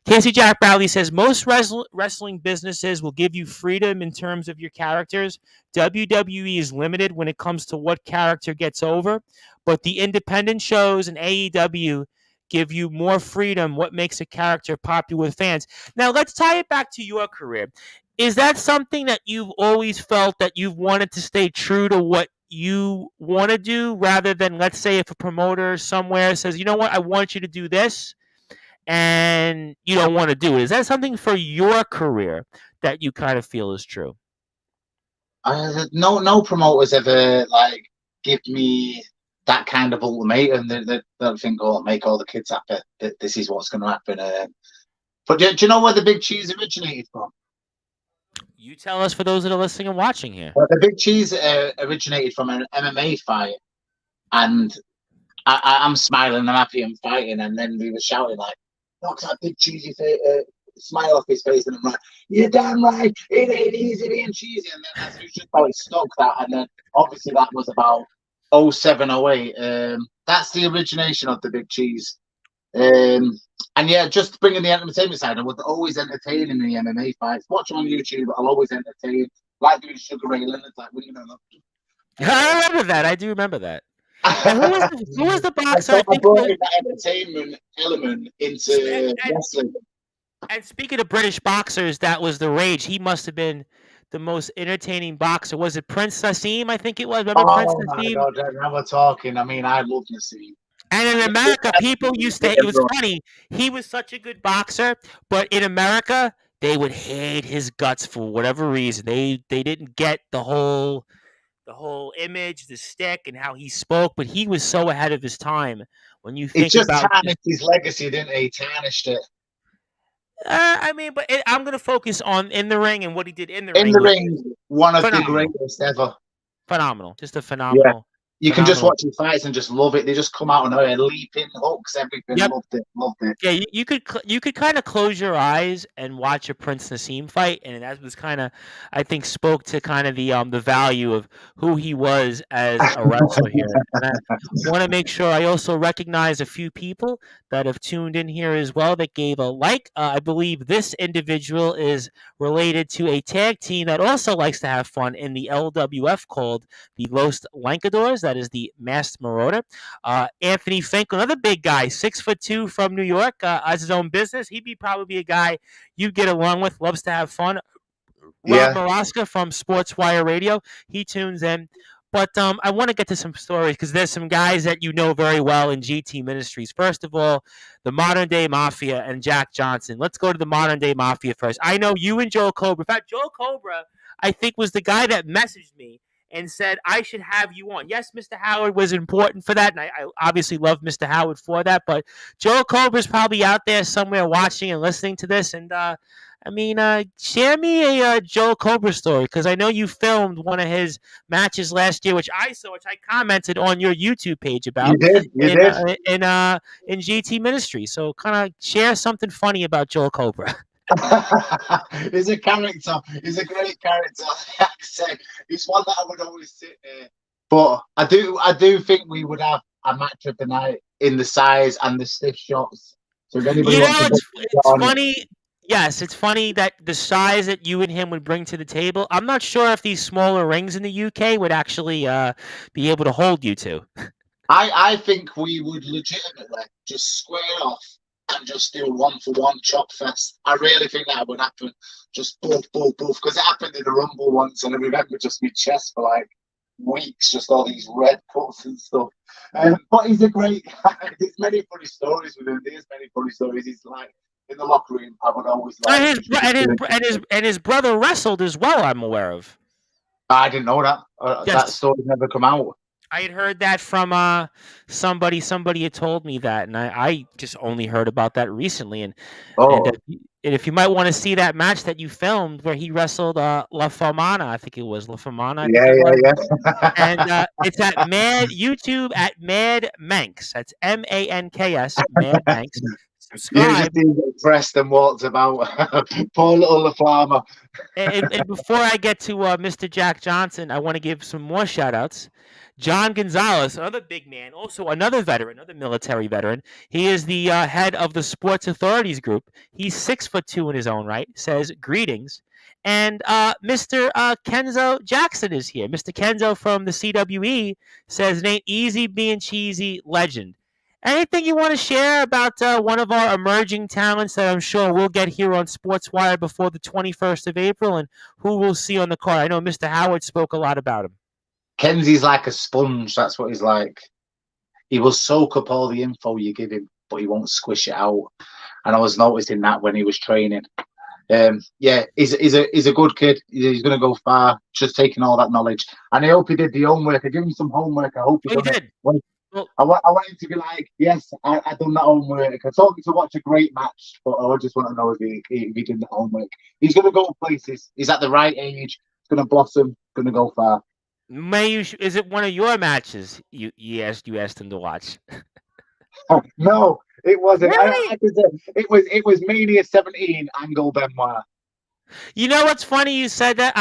Casey Jack Bradley says most wrestling businesses will give you freedom in terms of your characters. WWE is limited when it comes to what character gets over, but the independent shows and AEW give you more freedom. What makes a character popular with fans? Now let's tie it back to your career. Is that something that you've always felt that you've wanted to stay true to what you want to do, rather than, let's say, if a promoter somewhere says, you know what, I want you to do this, and you don't want to do it? Is that something for your career that you kind of feel is true? No promoters ever give me that kind of ultimatum. They don't think, oh, make all the kids happy, that this is what's going to happen. But do you know where the big cheese originated from? You tell us for those that are listening and watching here. Well, the Big Cheese originated from an MMA fight, and I'm smiling, I'm happy, I'm fighting, and then we were shouting like, "Knock that Big Cheesy smile off his face," and I'm like, "You're damn right, it ain't easy being cheesy." And then that's just how it stuck that, and then obviously that was about 07, 08. That's the origination of the Big Cheese. And yeah, just bringing the entertainment side, I was always entertaining the MMA fights. Watch on YouTube, I'll always entertain. Like doing Sugar Ray Leonard's, like, well, I remember that. I do remember that. And who was the boxer? I brought in that entertainment element into wrestling. And speaking of British boxers, that was the rage. He must have been the most entertaining boxer. Was it Prince Nassim? I think it was. Remember Prince Nassim? Oh my God, now we're talking. I mean, I love Nassim. And in America, people used to. It was funny. He was such a good boxer, but in America, they would hate his guts for whatever reason. They didn't get the whole image, the stick, and how he spoke. But he was so ahead of his time. When you think just about tarnished his legacy, didn't he? Tarnished it. I mean, but I'm going to focus on in the ring and what he did in the ring. In the ring, one of the greatest ever. Phenomenal, just a phenomenal. Yeah. You can just watch his fights and just love it. They just come out and they're leaping hooks, everything. Yep. Loved it. Yeah, you could kind of close your eyes and watch a Prince Nassim fight, and that was kind of, I think, spoke to kind of the value of who he was as a wrestler here. And I want to make sure I also recognize a few people that have tuned in here as well that gave a like. I believe this individual is related to a tag team that also likes to have fun in the LWF called the Los Lancadores. That is the Masked Marauder. Anthony Finkel, another big guy, 6'2" from New York, has his own business. He'd be probably a guy you'd get along with, loves to have fun. Rob Maraska from Sportzwire Radio, he tunes in. But I want to get to some stories because there's some guys that you know very well in GT Ministries. First of all, the Modern Day Mafia and Jack Johnson. Let's go to the Modern Day Mafia first. I know you and Joe Cobra. In fact, Joe Cobra, I think, was the guy that messaged me and said, I should have you on. Yes, Mr. Howard was important for that, and I obviously love Mr. Howard for that, but Joe Cobra's probably out there somewhere watching and listening to this, and share me a Joe Cobra story, because I know you filmed one of his matches last year, which I saw, which I commented on your YouTube page about. You did. In GT Ministry, so kind of share something funny about Joe Cobra. He's a character. He's a great character. I say he's one that I would always sit there. But I do think we would have a match of the night in the size and the stiff shots. So if anybody it's funny. Yes, it's funny that the size that you and him would bring to the table. I'm not sure if these smaller rings in the UK would actually be able to hold you two. I think we would legitimately just square off and just do a 1-for-1 chop fest. I really think that would happen. Just both, because it happened in a Rumble once, and I remember just my chest for like weeks, just all these red cuts and stuff. But he's a great guy. There's many funny stories with him. There's many funny stories. He's like in the locker room. I would always like. And his brother wrestled as well. I'm aware of. I didn't know that. That story never come out. I had heard that from somebody. Somebody had told me that, and I just only heard about that recently. And if you might want to see that match that you filmed where he wrestled La Famana, I think it was La Famana. Yeah. And it's at YouTube at Mad Manx. That's MANKS. Mad Manx. Subscribe. You just pressed and walked about. Poor little La Farmer. and before I get to Mr. Jack Johnson, I want to give some more shout outs. John Gonzalez, another big man, also another veteran, another military veteran. He is the head of the Sports Authorities Group. He's 6'2" in his own right, says greetings. And Mr. Kenzo Jackson is here. Mr. Kenzo from the CWE says, it ain't easy being cheesy, legend. Anything you want to share about one of our emerging talents that I'm sure we'll get here on Sportswire before the 21st of April, and who we'll see on the card? I know Mr. Howard spoke a lot about him. Kenzie's like a sponge. That's what he's like. He will soak up all the info you give him, but he won't squish it out. And I was noticing that when he was training. He's a good kid. He's going to go far, just taking all that knowledge. And I hope he did the homework. I gave him some homework. I hope he did. Well, I want him to be like, yes, I done that homework. I told him to watch a great match, but I just want to know if he did the homework. He's going to go places. He's at the right age. He's going to blossom. Going to go far. is it one of your matches you asked him to watch? No, it wasn't. Really? It was Mania 17 Angle Benoit. You know what's funny? You said that.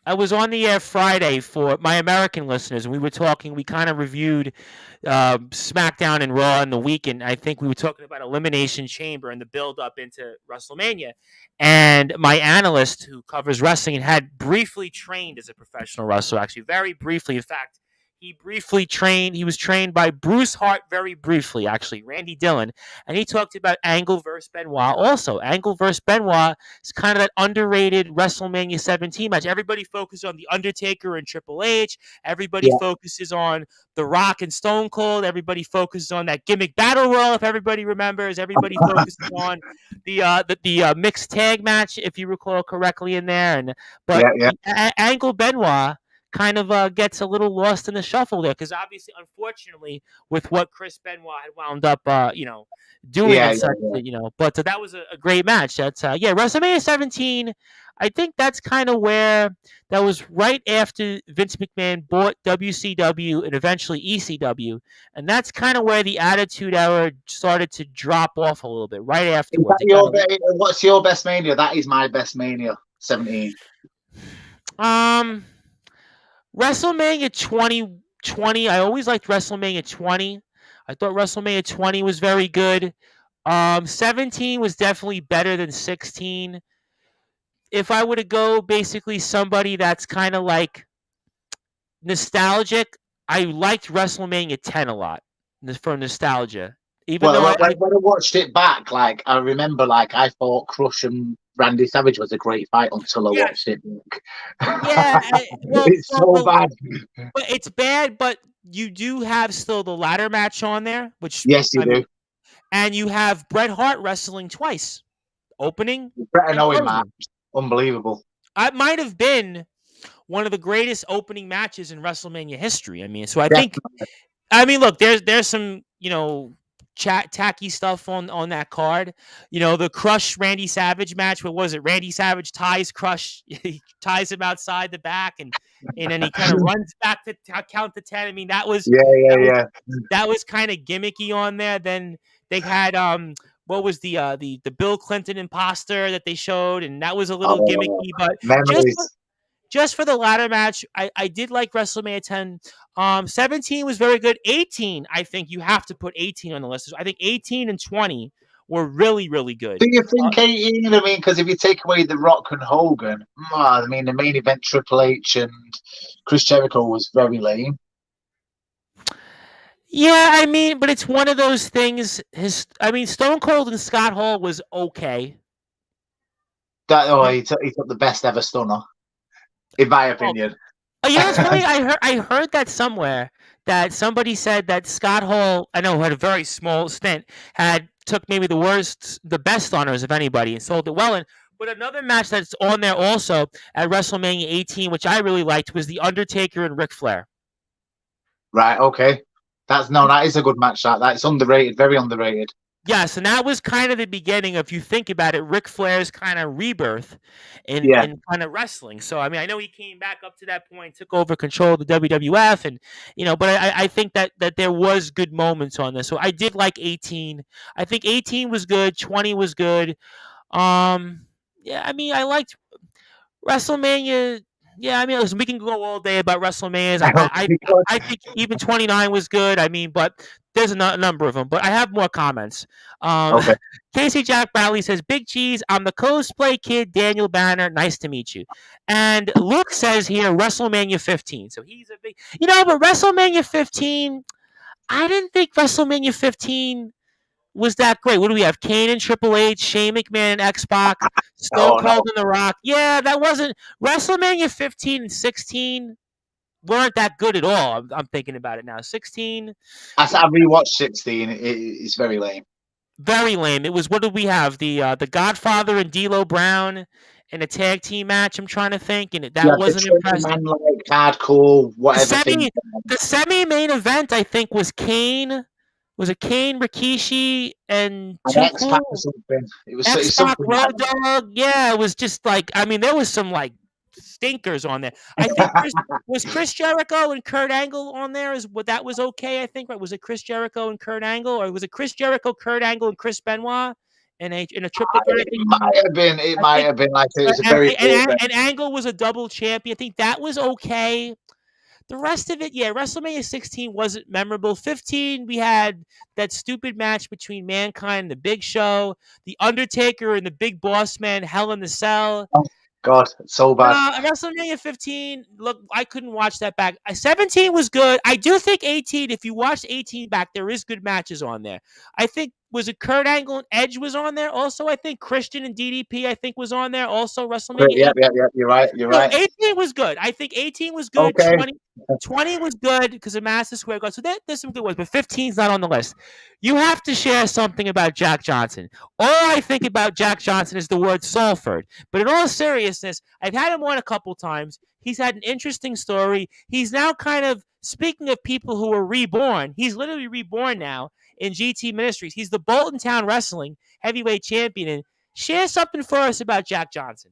I was on the air Friday for my American listeners, and we were talking. We kind of reviewed SmackDown and Raw in the week, and I think we were talking about Elimination Chamber and the build up into WrestleMania. And my analyst who covers wrestling and had briefly trained as a professional wrestler, actually very briefly. In fact, he briefly trained. He was trained by Bruce Hart very briefly, actually, Randy Dillon, and he talked about Angle versus Benoit. Also, Angle versus Benoit is kind of that underrated WrestleMania 17 match. Everybody focuses on the Undertaker and Triple H. Everybody Yeah. focuses on The Rock and Stone Cold. Everybody focuses on that gimmick battle royal, if everybody remembers. Everybody focuses on the mixed tag match, if you recall correctly, in there. But Yeah. Angle Benoit kind of gets a little lost in the shuffle there, because obviously, unfortunately, with what Chris Benoit had wound up, doing Yeah. and such, but that was a great match. That's WrestleMania 17. I think that's kind of where that was right after Vince McMahon bought WCW and eventually ECW, and that's kind of where the Attitude Era started to drop off a little bit right afterwards. What's your best Mania? That is my best Mania 17. WrestleMania 2020. I always liked WrestleMania 20. I thought WrestleMania 20 was very good. 17 was definitely better than 16. If I were to go basically somebody that's kind of like nostalgic, I liked WrestleMania 10 a lot for nostalgia. Even though When I watched it back, like I remember, like I thought Crush and Randy Savage was a great fight until I watched it back. Yeah, It's so bad. But it's bad. But you do have still the ladder match on there, which Yes, you do. And you have Bret Hart wrestling twice, opening Bret and Hart closing. match, unbelievable. It might have been one of the greatest opening matches in WrestleMania history. I mean, so I think. I mean, look, there's some tacky stuff on that card. The Crush Randy Savage match. What was it? Randy Savage ties Crush, he ties him outside the back, and then he kind of runs back to count to 10. I mean, that was that was kind of gimmicky on there. Then they had what was the Bill Clinton imposter that they showed, and that was a little gimmicky, but just for the ladder match, I did like WrestleMania 10. 17 was very good. 18, I think you have to put 18 on the list. I think 18 and 20 were really, really good. Do you think 18? I mean, because if you take away The Rock and Hogan, I mean, the main event Triple H and Chris Jericho was very lame. Yeah, I mean, but it's one of those things. Stone Cold and Scott Hall was okay. He took the best ever stunner, in my opinion. It's funny. I heard that somewhere that somebody said that Scott Hall, I know, had a very small stint, took maybe the best stunners of anybody, and sold it well. But another match that's on there also at WrestleMania 18, which I really liked, was The Undertaker and Ric Flair. Right. Okay. That is a good match. That's underrated. Very underrated. Yes, and that was kind of the beginning, if you think about it, Ric Flair's kind of rebirth in kind of wrestling. So, I mean, I know he came back up to that point, took over control of the WWF, and but I think that there was good moments on this. So I did like 18. I think 18 was good, 20 was good. I mean, I liked WrestleMania. Yeah, I mean, listen, we can go all day about WrestleManias. I think even 29 was good. I mean, but there's a number of them. But I have more comments. Okay. Casey Jack Bradley says, Big Cheese, I'm the cosplay kid, Daniel Banner. Nice to meet you. And Luke says here, WrestleMania 15. So he's a big, but WrestleMania 15, I didn't think WrestleMania 15 was that great. What do we have? Kane and Triple H, Shane McMahon and X-Pac, Stone Cold and The Rock. Yeah, that wasn't WrestleMania 15 and 16 weren't that good at all. I'm thinking about it now. 16. I rewatched 16. It's very lame. Very lame. It was, what did we have? The Godfather and D'Lo Brown in a tag team match. I'm trying to think, and You that had the wasn't 20 impressive. man, like, hardcore, The whatever thing. semi main event, I think, was Kane. Was it Kane, Rikishi, and An X-Pac or Tuchel? something. It's X-Pac, something like Road Dogg. Yeah, it was just like, I mean, there was some like stinkers on there. I think that. was Chris Jericho and Kurt Angle on there. Is what that was okay? I think, right? Was it Chris Jericho and Kurt Angle, or was it Chris Jericho, Kurt Angle, and Chris Benoit in a triple threat? I It think. might have been. It I might think. have been like it was a very poor. And Angle was a double champion. I think that was okay. The rest of it, yeah, WrestleMania 16 wasn't memorable. 15, we had that stupid match between Mankind and the Big Show, The Undertaker and the Big Boss Man, Hell in the Cell. Oh, God, so bad. WrestleMania 15, look, I couldn't watch that back. 17 was good. I do think 18, if you watch 18 back, there is good matches on there. I think, was it Kurt Angle and Edge was on there? Also, I think Christian and DDP, I think, was on there. Also, WrestleMania Yeah, 18. you're right. You're No, right. 18 was good. I think 18 was good. Okay. 20 was good because of Madison Square Garden. So there's some good ones, but 15 is not on the list. You have to share something about Jack Johnson. All I think about Jack Johnson is the word Salford. But in all seriousness, I've had him on a couple times. He's had an interesting story. He's now kind of, speaking of people who are reborn, he's literally reborn now in GT Ministries. He's the Bolton Town Wrestling heavyweight champion. And share something for us about Jack Johnson.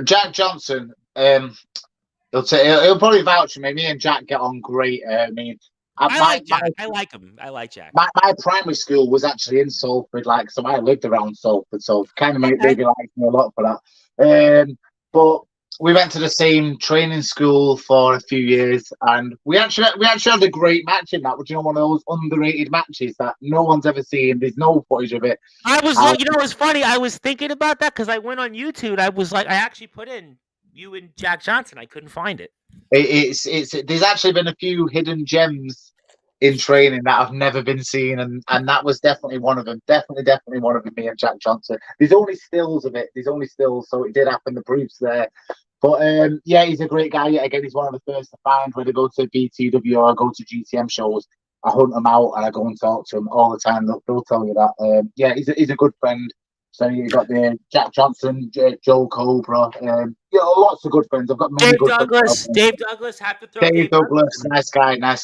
Jack Johnson, he'll probably vouch for me. Me and Jack get on great. I mean, I like Jack. I like him. I like Jack. My primary school was actually in Salford, like, so I lived around Salford, so kind of maybe liked me a lot for that. But we went to the same training school for a few years, and we actually had a great match in that. Which, you know, one of those underrated matches that no one's ever seen. There's no footage of it. You know, it was funny. I was thinking about that because I went on YouTube. I was like, I actually put in you and Jack Johnson. I couldn't find it. There's actually been a few hidden gems in training that have never been seen, and that was definitely one of them. Definitely one of them. Me and Jack Johnson. There's only stills of it. So it did happen. The proof's there. But yeah, he's a great guy. Again, he's one of the first to find when I go to BTW or I go to GTM shows. I hunt them out and I go and talk to them all the time. They'll tell you that. Yeah, he's a good friend. So you got the Jack Johnson, Joe Cobra. Lots of good friends. I've got many good friends. Dave Douglas, have to throw Dave Douglas, nice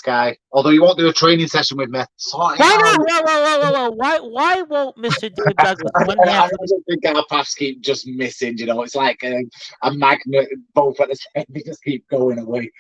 guy. Although you won't do a training session with me. Why not? Why won't Mr. Dave Douglas? I don't think our paths keep just missing. You know, it's like a magnet, both at the same. They just keep going away.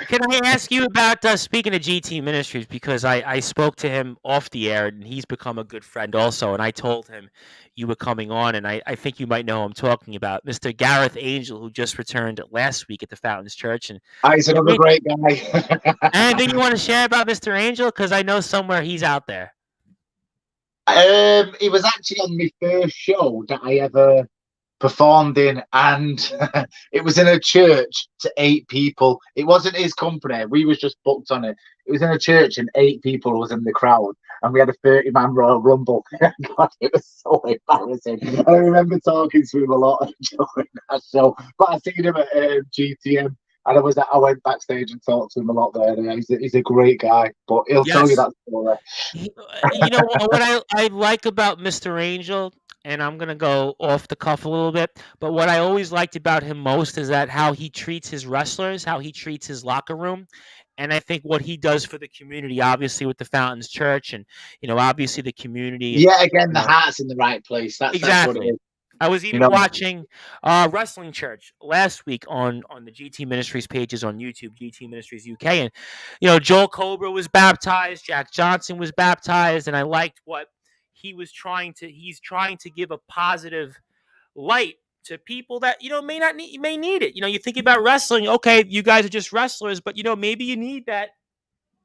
Can I ask you about speaking of GT Ministries, because I spoke to him off the air and he's become a good friend also, and I told him you were coming on, and I think you might know who I'm talking about, Mr. Gareth Angel, who just returned last week at the Fountains Church. And he's another great guy. Anything you want to share about Mr. Angel? Because I know somewhere he's out there. He was actually on my first show that I ever performed in, and it was in a church to 8 people. It wasn't his company. We was just booked on it. It was in a church and 8 people was in the crowd, and we had a 30-man Royal Rumble. God, it was so embarrassing. I remember talking to him a lot during that show, but I seen him at GTM. And I went backstage and talked to him a lot there. He's a great guy, but he'll tell you that story. You know what I like about Mr. Angel, and I'm gonna go off the cuff a little bit, but what I always liked about him most is that how he treats his wrestlers, how he treats his locker room, and I think what he does for the community, obviously with the Fountains Church, and obviously the community. Yeah, again, the heart's in the right place. That's exactly. That's what it is. I was even watching Wrestling Church last week on the GT Ministries pages on YouTube, GT Ministries UK, and Joel Cobra was baptized, Jack Johnson was baptized, and I liked what he's trying to give a positive light to people that may need it. You think about wrestling, okay, you guys are just wrestlers, but maybe you need that.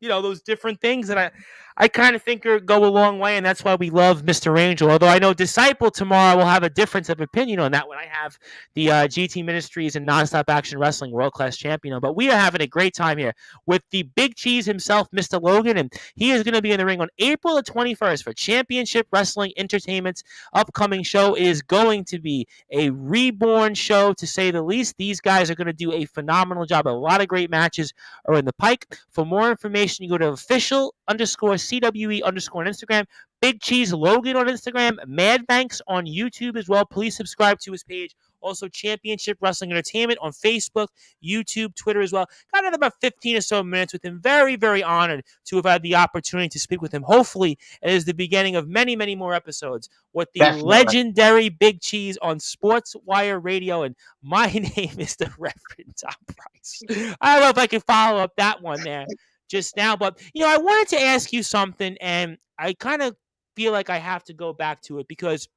Those different things that I kind of think go a long way, and that's why we love Mr. Angel. Although I know Disciple tomorrow will have a difference of opinion on that when I have the GT Ministries and Nonstop Action Wrestling World Class Champion. But we are having a great time here with the Big Cheese himself, Mr. Logan, and he is going to be in the ring on April the 21st for Championship Wrestling Entertainment's upcoming show. It is going to be a reborn show, to say the least. These guys are going to do a phenomenal job. A lot of great matches are in the pike. For more information, you go to official_CWE_ on Instagram, Big Cheese Logan on Instagram, Mad Banks on YouTube as well. Please subscribe to his page Also, Championship Wrestling Entertainment on Facebook, YouTube, Twitter as well. Got another about 15 or so minutes with him. Very, very honored to have had the opportunity to speak with him. Hopefully, it is the beginning of many, many more episodes with the Definitely. legendary Big Cheese on Sportswire Radio. And my name is the Reverend Tom Price. I don't know if I can follow up that one there just now, but I wanted to ask you something, and I kind of feel like I have to go back to it because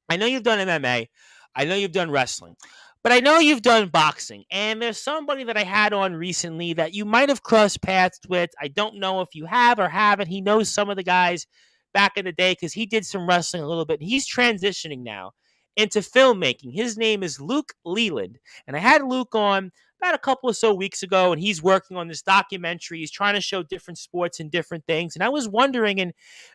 I know you've done MMA, I know you've done wrestling, but I know you've done boxing. And there's somebody that I had on recently that you might have crossed paths with. I don't know if you have or haven't. He knows some of the guys back in the day because he did some wrestling a little bit. And he's transitioning now into filmmaking. His name is Luke Leland. And I had Luke on about a couple or so weeks ago, and he's working on this documentary. He's trying to show different sports and different things. And I was wondering, and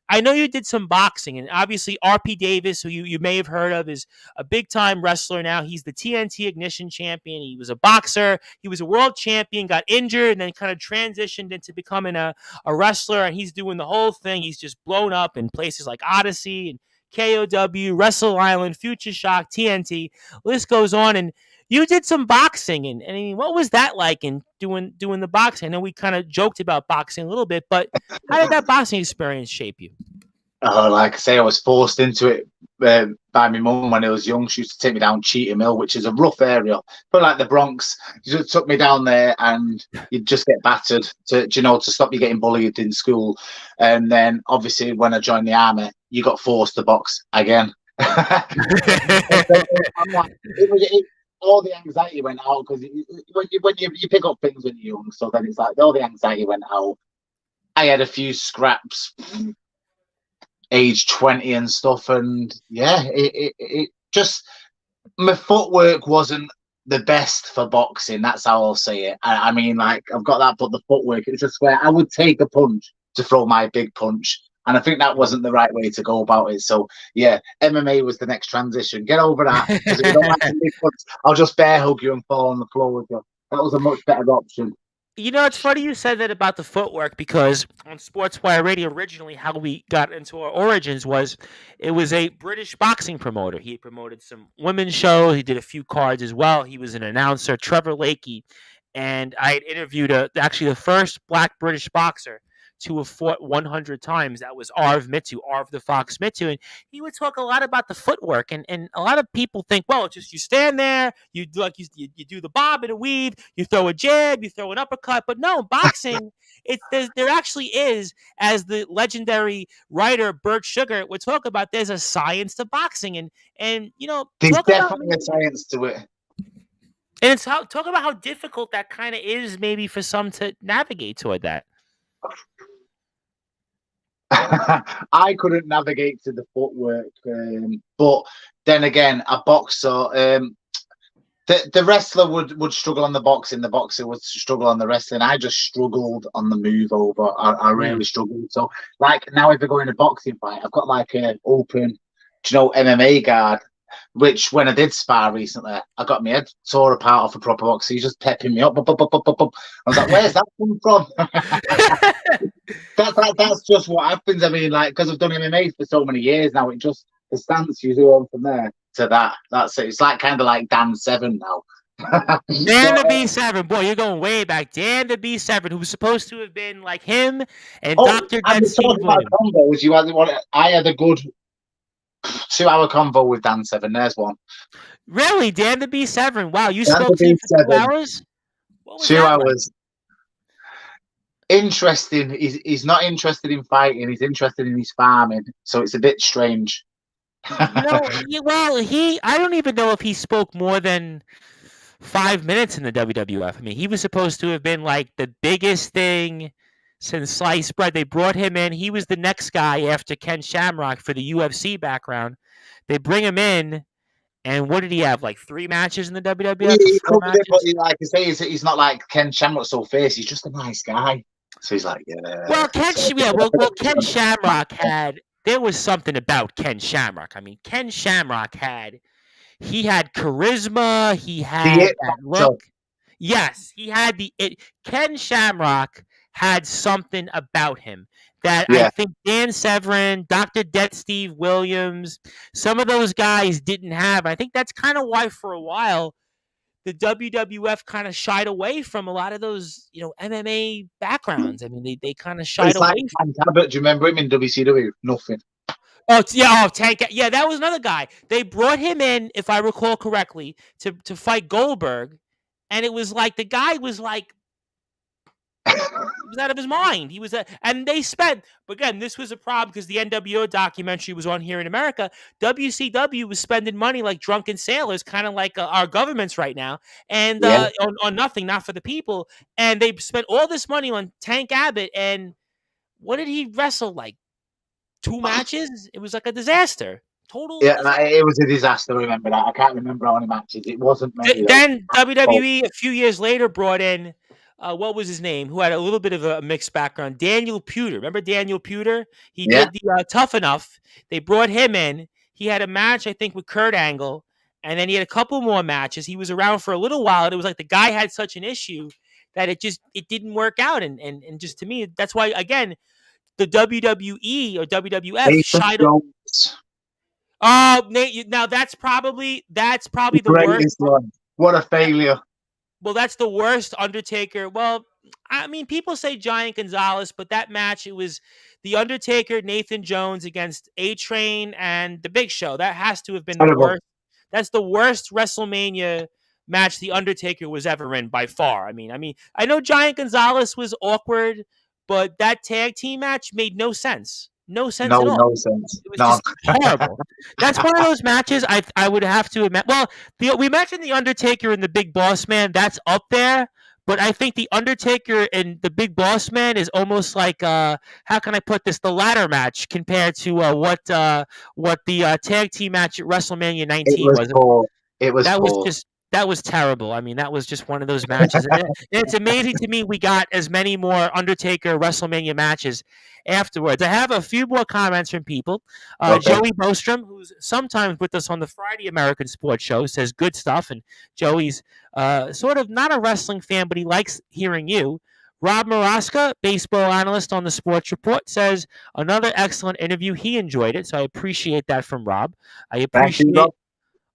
I know you did some boxing, and obviously RP Davis, who you may have heard of, is a big-time wrestler now. He's the TNT Ignition champion. He was a boxer. He was a world champion, got injured, and then kind of transitioned into becoming a wrestler, and he's doing the whole thing. He's just blown up in places like Odyssey and KOW, Wrestle Island, Future Shock, TNT. List goes on, and you did some boxing, and I mean, what was that like in doing the boxing? I know we kind of joked about boxing a little bit, but how did that boxing experience shape you? Like I say, I was forced into it by my mum when I was young. She used to take me down Cheetham Hill, which is a rough area, but like the Bronx. She just took me down there, and you'd just get battered to stop you getting bullied in school. And then obviously when I joined the army, you got forced to box again. All the anxiety went out because when you pick up things when you're young, so then it's like all the anxiety went out. I had a few scraps, age 20 and stuff, and yeah, it just, my footwork wasn't the best for boxing. That's how I'll say it. I mean, like, I've got that, but the footwork, it was just where I would take a punch to throw my big punch. And I think that wasn't the right way to go about it. So, yeah, MMA was the next transition. Get over that. Because if you don't like the big punch, I'll just bear hug you and fall on the floor with you. That was a much better option. It's funny you said that about the footwork, because on Sportswire Radio, originally how we got into our origins was it was a British boxing promoter. He promoted some women's shows. He did a few cards as well. He was an announcer, Trevor Lakey. And I had interviewed actually the first black British boxer to have fought 100 times. That was Arv the Fox Mittu. And he would talk a lot about the footwork. And a lot of people think, well, it's just you stand there, you do the bob and a weave, you throw a jab, you throw an uppercut. But no, boxing, there actually is, as the legendary writer Bert Sugar would talk about, there's a science to boxing. And there's definitely a science to it. And it's talk about how difficult that kind of is maybe for some to navigate toward that. I couldn't navigate to the footwork, but then again, a boxer, the wrestler would struggle on the boxing, the boxer would struggle on the wrestling. I just struggled on the move over. I really struggled. So, like, now if I go in a boxing fight, I've got like an open, MMA guard, which when I did spar recently, I got my head tore apart off a proper boxer. He's just pepping me up. I was like, where's that come from? That's just what happens. I mean, like, because I've done MMA for so many years now, the stance you do on from there to that. That's it. It's like kind of like Dan Severn now. Dan the B7, boy, you're going way back. Dan the B7, who was supposed to have been like him and Dr. Dead Steve Williams. I had a good 2-hour convo with Dan Severn. There's one. Really? Dan the B7? Wow, you spoke to him for 2 hours? 2 hours. Interesting. He's not interested in fighting. He's interested in his farming. So it's a bit strange. I don't even know if he spoke more than 5 minutes in the WWF. I mean, he was supposed to have been like the biggest thing since sliced bread. They brought him in. He was the next guy after Ken Shamrock for the UFC background. They bring him in, and what did he have? Like 3 matches in the WWF? But like I say, he's not like Ken Shamrock so fierce. He's just a nice guy. So he's like, yeah. Well, Ken Shamrock there was something about Ken Shamrock. I mean, Ken Shamrock had charisma. He had that look. Yes, he had Ken Shamrock had something about him that I Yeah. think Dan Severn, Dr. Dead Steve Williams, some of those guys didn't have. I think that's kind of why for a while the WWF kind of shied away from a lot of those, MMA backgrounds. I mean, they kind of shied It's like away. Tank Abbott. Do you remember him in WCW? Nothing. Yeah, Tank. Yeah, that was another guy. They brought him in, if I recall correctly, to fight Goldberg, and it was like the guy was like he was out of his mind. He was, and they spent. But again, this was a problem because the NWO documentary was on here in America. WCW was spending money like drunken sailors, kind of like our governments right now, and Yeah. on nothing, not for the people. And they spent all this money on Tank Abbott, and what did he wrestle like? 2 matches? It was like a disaster. Total Yeah, disaster. it was a disaster. Remember that? I can't remember how many matches. It wasn't many though. Then WWE a few years later brought in what was his name? Who had a little bit of a mixed background? Daniel Puder. Remember Daniel Puder? He Yeah. did the Tough Enough. They brought him in. He had a match, I think, with Kurt Angle, and then he had a couple more matches. He was around for a little while, and it was like the guy had such an issue that it didn't work out. And just to me, that's why again the WWE or WWF Nathan shied. Jones. Oh, Nate! Now that's probably the worst. Greatest one. What a failure. Well, that's the worst Undertaker. Well, I mean, people say Giant Gonzalez, but that match, it was the Undertaker, Nathan Jones against A-Train and The Big Show. That has to have been the worst. That's the worst WrestleMania match the Undertaker was ever in by far. I mean, I know Giant Gonzalez was awkward, but that tag team match made no sense. No sense at all. No sense. It was just horrible. That's one of those matches I would have to admit. Well, we mentioned the Undertaker and the Big Boss Man. That's up there. But I think the Undertaker and the Big Boss Man is almost like how can I put this? The ladder match compared to what the tag team match at WrestleMania 19 was. Poor. It was poor. That was terrible. I mean, that was just one of those matches. And it's amazing to me we got as many more Undertaker WrestleMania matches afterwards. I have a few more comments from people. Okay. Joey Bostrom, who's sometimes with us on the Friday American Sports Show, says good stuff. And Joey's sort of not a wrestling fan, but he likes hearing you. Rob Maraska, baseball analyst on the Sports Report, says another excellent interview. He enjoyed it, so I appreciate that from Rob. I appreciate it.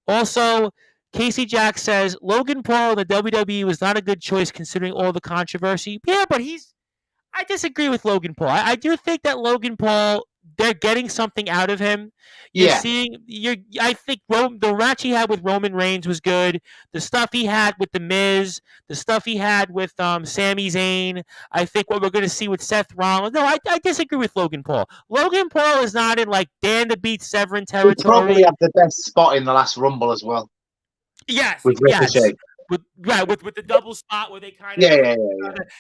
Also, Casey Jack says Logan Paul in the WWE was not a good choice considering all the controversy. Yeah, but I disagree with Logan Paul. I do think that Logan Paul, they're getting something out of him. I think the match he had with Roman Reigns was good. The stuff he had with The Miz, the stuff he had with Sami Zayn. I think what we're going to see with Seth Rollins. No, I disagree with Logan Paul. Logan Paul is not in like Dan the Beat Severn territory. He probably had the best spot in the last Rumble as well. Yes, with Ricochet. With the double spot where they kind of yeah.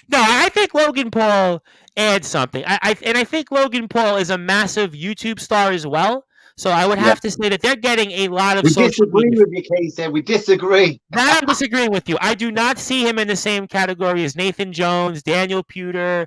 No, I think Logan Paul adds something. I think Logan Paul is a massive YouTube star as well. So I would have to say that they're getting a lot of social media. We disagree with you, Casey. We disagree. Now I'm disagreeing with you. I do not see him in the same category as Nathan Jones, Daniel Puder,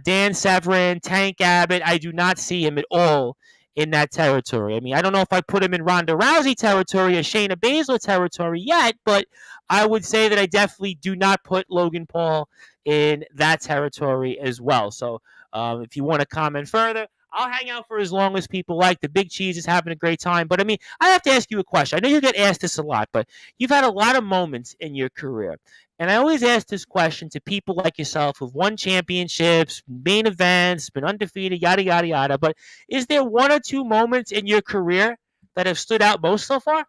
Dan Severn, Tank Abbott. I do not see him at all in that territory. I mean, I don't know if I put him in Ronda Rousey territory or Shayna Baszler territory yet, but I would say that I definitely do not put Logan Paul in that territory as well. So if you want to comment further, I'll hang out for as long as people like. The Big Cheese is having a great time. But, I mean, I have to ask you a question. I know you get asked this a lot, but you've had a lot of moments in your career. And I always ask this question to people like yourself who've won championships, main events, been undefeated, yada, yada, yada. But is there one or two moments in your career that have stood out most so far?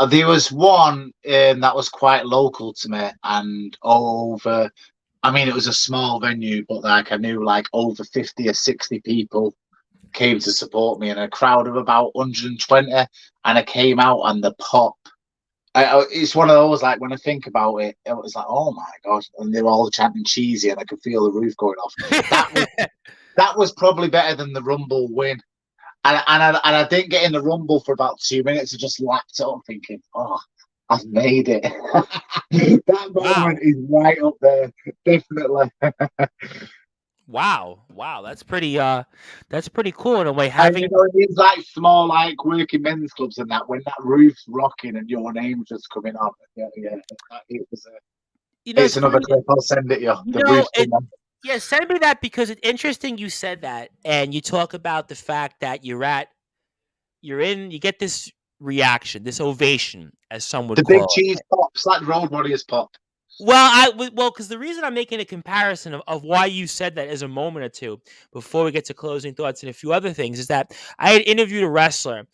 There was one that was quite local to me and over... I mean, it was a small venue, but like I knew like over 50 or 60 people came to support me in a crowd of about 120. And I came out and the pop. It's one of those, like, when I think about it, it was like, oh my gosh. And they were all chanting cheesy and I could feel the roof going off. That was probably better than the Rumble win. And I didn't get in the Rumble for about 2 minutes. I just lapped it up thinking, oh, I've made it. That moment is right up there, definitely. Wow, that's pretty cool in a way. It's like small, like working men's clubs and that when that roof's rocking and your name's just coming up. Yeah, it was. It's another clip. I'll send it you. Yeah, send me that because it's interesting you said that, and you talk about the fact that you get this reaction, this ovation, as some would The big call cheese it. pops, like Road Warriors pop. Because the reason I'm making a comparison of why you said that as a moment or two before we get to closing thoughts and a few other things is that I had interviewed a wrestler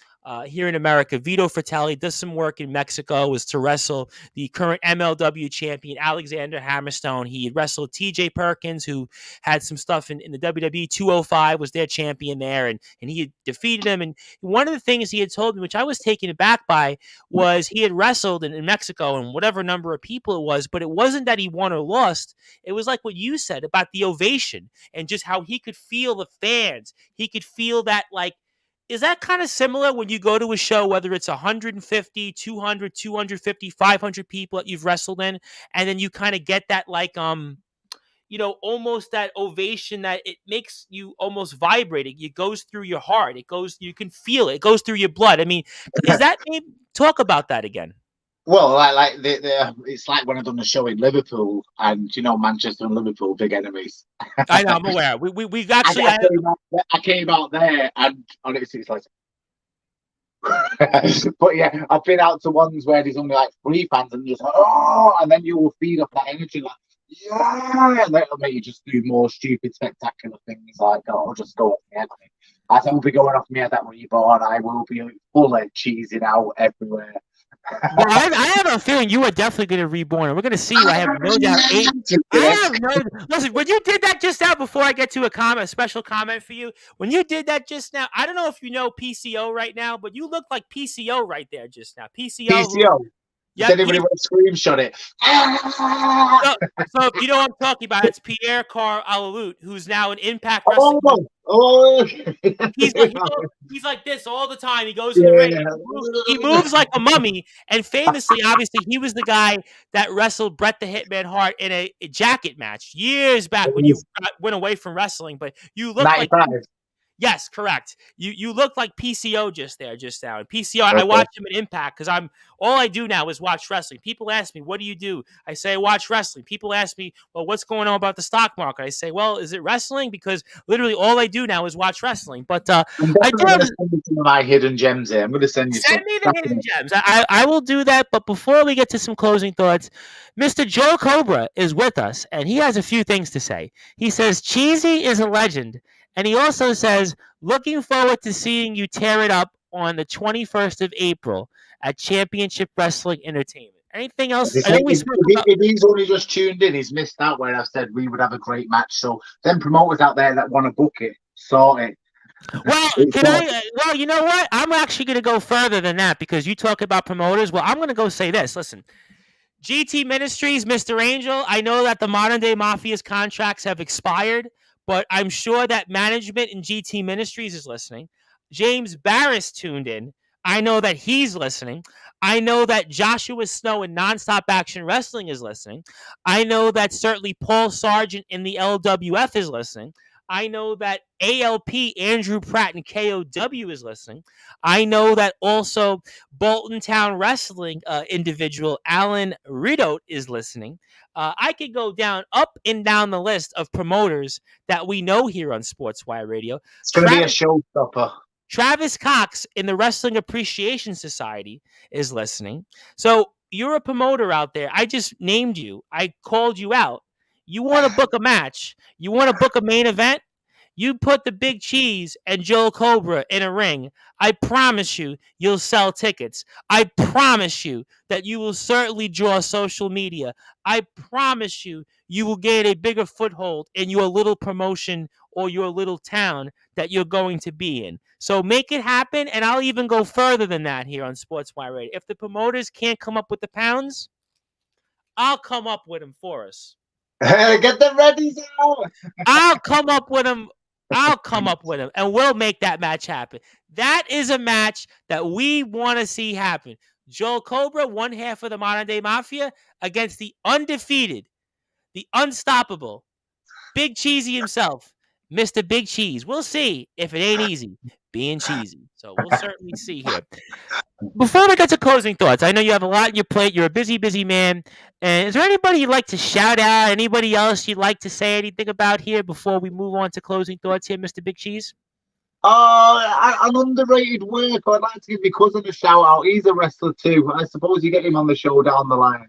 here in America. Vito Fratelli does some work in Mexico, was to wrestle the current MLW champion, Alexander Hammerstone. He had wrestled TJ Perkins, who had some stuff in the WWE 205, was their champion there, and he had defeated him. And one of the things he had told me, which I was taken aback by, was he had wrestled in Mexico and whatever number of people it was, but it wasn't that he won or lost. It was like what you said about the ovation and just how he could feel the fans. He could feel that, like, is that kind of similar when you go to a show, whether it's 150, 200, 250, 500 people that you've wrestled in, and then you kind of get that, like, almost that ovation that it makes you almost vibrating. It goes through your heart. You can feel it. It goes through your blood. I mean, is that, talk about that again. Well, it's like when I done the show in Liverpool, and Manchester and Liverpool, big enemies. I know, I'm aware. We've actually. I came out there, and honestly, it's like. But yeah, I've been out to ones where there's only like 3 fans, and just and then you will feed off that energy, like and that'll make you just do more stupid, spectacular things like that'll just go off my head. As I will be going off my head that reborn, I will be fully cheesing out everywhere. Well, I have a feeling you are definitely going to reborn. We're going to see you. I have no doubt. Listen, when you did that just now, before I get to a special comment for you, when you did that just now, I don't know if you know PCO right now, but you look like PCO right there just now. PCO. Yep, anybody want to screenshot it? So if you know what I'm talking about, it's Pierre Carl Alalut, who's now an Impact Wrestling. He's like this all the time. He goes in the ring. He moves like a mummy. And famously, obviously, he was the guy that wrestled Bret the Hitman Hart in a jacket match years back when you went away from wrestling. But you look 95. Like. Yes, correct. You look like PCO just now. And PCO, okay. I watch him in Impact because all I do now is watch wrestling. People ask me, what do you do? I say, I watch wrestling. People ask me, well, what's going on about the stock market? I say, well, is it wrestling? Because literally all I do now is watch wrestling. But I do have some of my hidden gems here. I'm going to send you me the hidden gems. I will do that. But before we get to some closing thoughts, Mr. Joe Cobra is with us, and he has a few things to say. He says, Cheesy is a legend. And he also says, looking forward to seeing you tear it up on the 21st of April at Championship Wrestling Entertainment. Anything else? If he's only just tuned in, he's missed out where I've said we would have a great match. So them promoters out there that want to book it, sort it. Well, you know what? I'm actually going to go further than that because you talk about promoters. Well, I'm going to go say this. Listen, GT Ministries, Mr. Angel, I know that the Modern Day Mafia's contracts have expired, but I'm sure that management in GT Ministries is listening. James Barris tuned in. I know that he's listening. I know that Joshua Snow in Nonstop Action Wrestling is listening. I know that certainly Paul Sargent in the LWF is listening. I know that ALP, Andrew Pratt in KOW is listening. I know that also Bolton Town Wrestling individual Alan Rideout is listening. I could go up and down the list of promoters that we know here on Sportswire Radio. It's going to be a showstopper. Travis Cox in the Wrestling Appreciation Society is listening. So you're a promoter out there. I just named you. I called you out. You want to book a match. You want to book a main event. You put the Big Cheese and Joe Cobra in a ring. I promise you'll sell tickets. I promise you that you will certainly draw social media. I promise you will gain a bigger foothold in your little promotion or your little town that you're going to be in. So make it happen, and I'll even go further than that here on Sportswire Radio. If the promoters can't come up with the pounds, I'll come up with them for us. Get them ready, out. I'll come up with them, and we'll make that match happen. That is a match that we want to see happen. Joel Cobra, one half of the Modern Day Mafia, against the undefeated, the unstoppable, Big Cheesy himself, Mr. Big Cheese. We'll see if it ain't easy. being cheesy. So we'll certainly see here. Before we get to closing thoughts, I know you have a lot on your plate. You're a busy, busy man. And is there anybody you'd like to shout out? Anybody else you'd like to say anything about here before we move on to closing thoughts here, Mr. Big Cheese? An underrated work. I'd like to give my cousin a shout out. He's a wrestler too. I suppose you get him on the show down the line.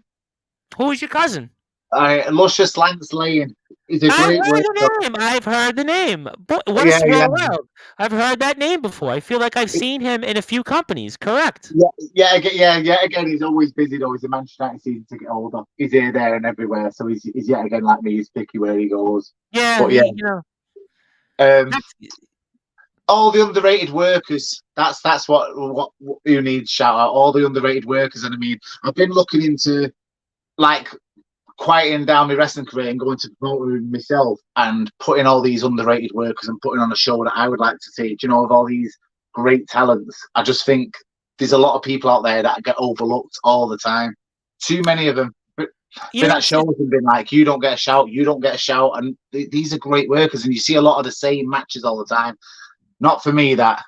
Who is your cousin? Luscious Lance Lane. He's a I've great heard worker. the name. I've heard the name. What a Yeah, small yeah. world. I've heard that name before. I feel like I've seen him in a few companies. Correct. Yeah. Again, he's always busy though. He's a Manchester United season ticket holder. He's here, there, and everywhere. So he's yet again like me. He's picky where he goes. Yeah, But yeah, you know. all the underrated workers. That's what you need shout out. All the underrated workers, and I mean, I've been looking into like quieting down my wrestling career and going to promoting myself and putting all these underrated workers and putting on a show that I would like to see. Do you know, of all these great talents, I just think there's a lot of people out there that get overlooked all the time. Too many of them. Been at shows and been like, you don't get a shout, you don't get a shout, and these are great workers, and you see a lot of the same matches all the time. Not for me, that.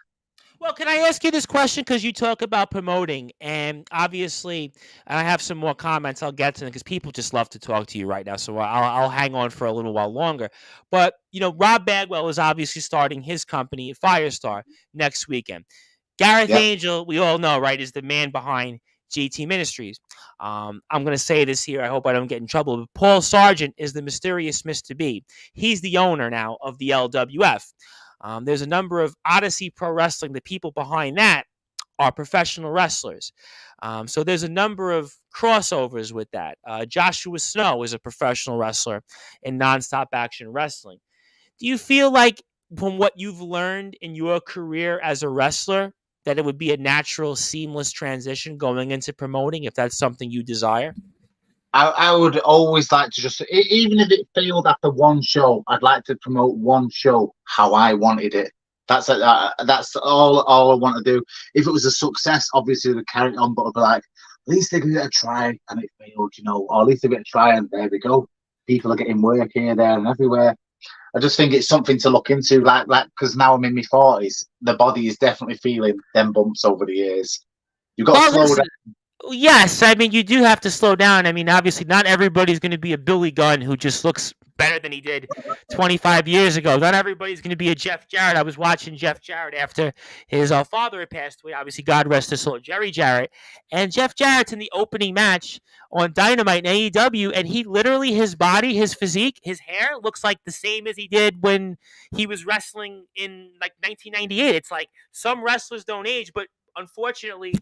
Well, can I ask you this question? Because you talk about promoting, and obviously, and I have some more comments. I'll get to them because people just love to talk to you right now. So I'll hang on for a little while longer. But you know, Rob Bagwell is obviously starting his company, Firestar, next weekend. Gareth Angel, we all know, right, is the man behind GT Ministries. I'm going to say this here. I hope I don't get in trouble. But Paul Sargent is the mysterious Mr. B. He's the owner now of the LWF. There's a number of Odyssey Pro Wrestling. The people behind that are professional wrestlers. So there's a number of crossovers with that. Joshua Snow is a professional wrestler in Nonstop Action Wrestling. Do you feel like, from what you've learned in your career as a wrestler, that it would be a natural, seamless transition going into promoting if that's something you desire? I would always like to just, even if it failed after one show, I'd like to promote one show how I wanted it. That's all I want to do. If it was a success, obviously they'd carry it on, but I'd be like, at least they give it a try and it failed, you know, or at least they give it a try and there we go. People are getting work here, there, and everywhere. I just think it's something to look into, like because now I'm in my 40s, the body is definitely feeling them bumps over the years. You've got to slow down. Yes, I mean, you do have to slow down. I mean, obviously, not everybody's going to be a Billy Gunn who just looks better than he did 25 years ago. Not everybody's going to be a Jeff Jarrett. I was watching Jeff Jarrett after his father had passed away. Obviously, God rest his soul, Jerry Jarrett. And Jeff Jarrett's in the opening match on Dynamite in AEW, and he literally, his body, his physique, his hair looks like the same as he did when he was wrestling in like 1998. It's like some wrestlers don't age, but unfortunately,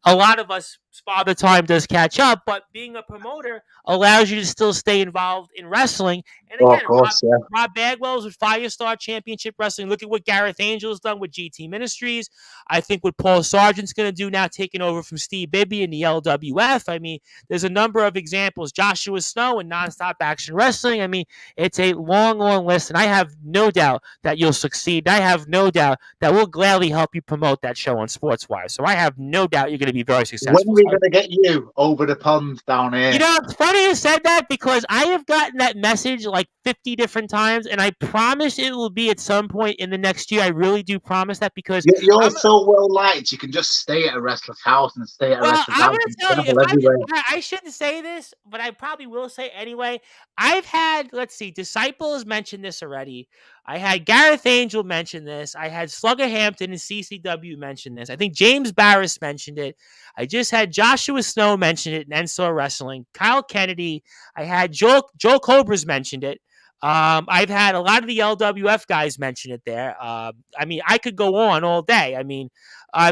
a lot of us, Father Time does catch up, but being a promoter allows you to still stay involved in wrestling. And again, Rob Bagwell's with Firestar Championship Wrestling. Look at what Gareth Angel's done with GT Ministries. I think what Paul Sargent's going to do now, taking over from Steve Bibby in the LWF. I mean, there's a number of examples. Joshua Snow and Nonstop Action Wrestling. I mean, it's a long, long list, and I have no doubt that you'll succeed. I have no doubt that we'll gladly help you promote that show on Sportswire. So I have no doubt you're going to be very successful. When are we going to get you over the pond down here? You know, it's funny you said that because I have gotten that message like 50 different times, and I promise it will be at some point in the next year. I really do promise that because you're so well liked. You can just stay at a wrestler's house and stay at a wrestler's house. I'm going to tell you, I shouldn't say this, but I probably will say anyway. I've had, let's see, Disciples mentioned this already. I had Gareth Angel mention this. I had Slugger Hampton and CCW mention this. I think James Barris mentioned it. I just had Joshua Snow mention it in Ensor Wrestling. Kyle Kennedy. I had Joel Cobras mentioned it. I've had a lot of the LWF guys mention it there. I mean, I could go on all day. I mean,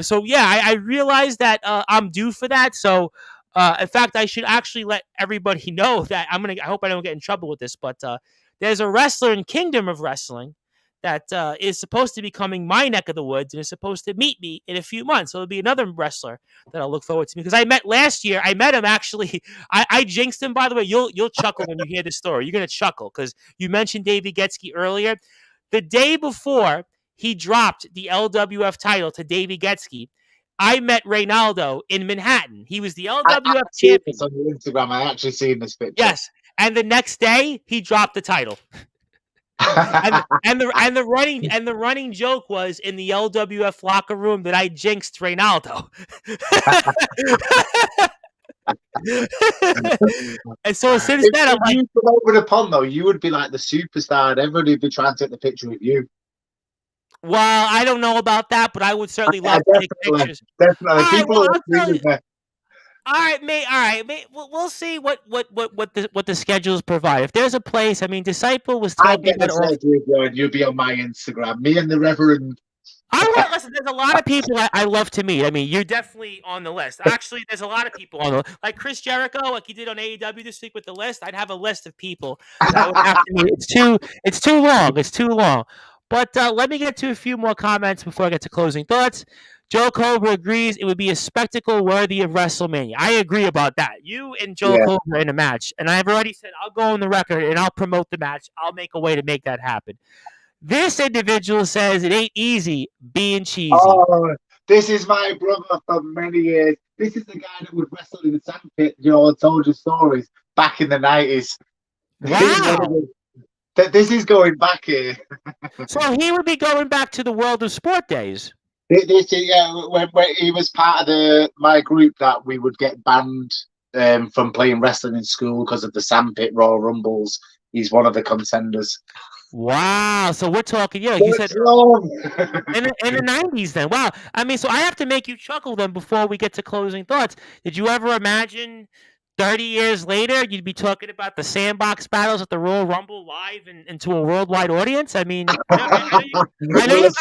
so yeah, I realized that I'm due for that. So, in fact, I should actually let everybody know that I hope I don't get in trouble with this, but there's a wrestler in Kingdom of Wrestling that is supposed to be coming my neck of the woods and is supposed to meet me in a few months. So it'll be another wrestler that I'll look forward to because I met last year. I met him actually. I jinxed him, by the way. You'll chuckle when you hear the story. You're gonna chuckle because you mentioned Davey Getzky earlier. The day before he dropped the LWF title to Davey Getzky, I met Reynaldo in Manhattan. He was the LWF champion. It's on your Instagram. I actually seen this picture. Yes. And the next day, he dropped the title. And the running joke was in the LWF locker room that I jinxed Reynaldo. And so since then, I'm If like, you come over the pond, though, you would be like the superstar, and everybody would be trying to take the picture with you. well, I don't know about that, but I would certainly love to take Definitely, pictures. definitely. All right, People well, will I'll agree tell you. with me. All right, mate. All right, mate. We'll see what the schedules provide. If there's a place, I mean, Disciple was I talking get the about off. schedule, bro, and you'll be on my Instagram. Me and the Reverend. Listen. There's a lot of people I love to meet. I mean, you're definitely on the list. Actually, there's a lot of people on the like Chris Jericho, like he did on AEW this week with the list. I'd have a list of people that I would have to meet. It's too long. It's too long. But let me get to a few more comments before I get to closing thoughts. Joe Cobra agrees it would be a spectacle worthy of WrestleMania. I agree about that. You and Joe Yeah. Cobra in a match, and I've already said I'll go on the record and I'll promote the match. I'll make a way to make that happen. This individual says it ain't easy being cheesy. Oh, this is my brother for many years. This is the guy that would wrestle in the sandpit, I told you stories back in the 90s. Wow. This is going back here. So he would be going back to the World of Sport days. This is, when he was part of my group that we would get banned from playing wrestling in school because of the sandpit Royal Rumbles. He's one of the contenders. Wow. So we're talking, like you said, in the 90s then. Wow. I mean, so I have to make you chuckle then before we get to closing thoughts. Did you ever imagine 30 years later you'd be talking about the sandbox battles at the Royal Rumble live and to a worldwide audience? I mean, I know you got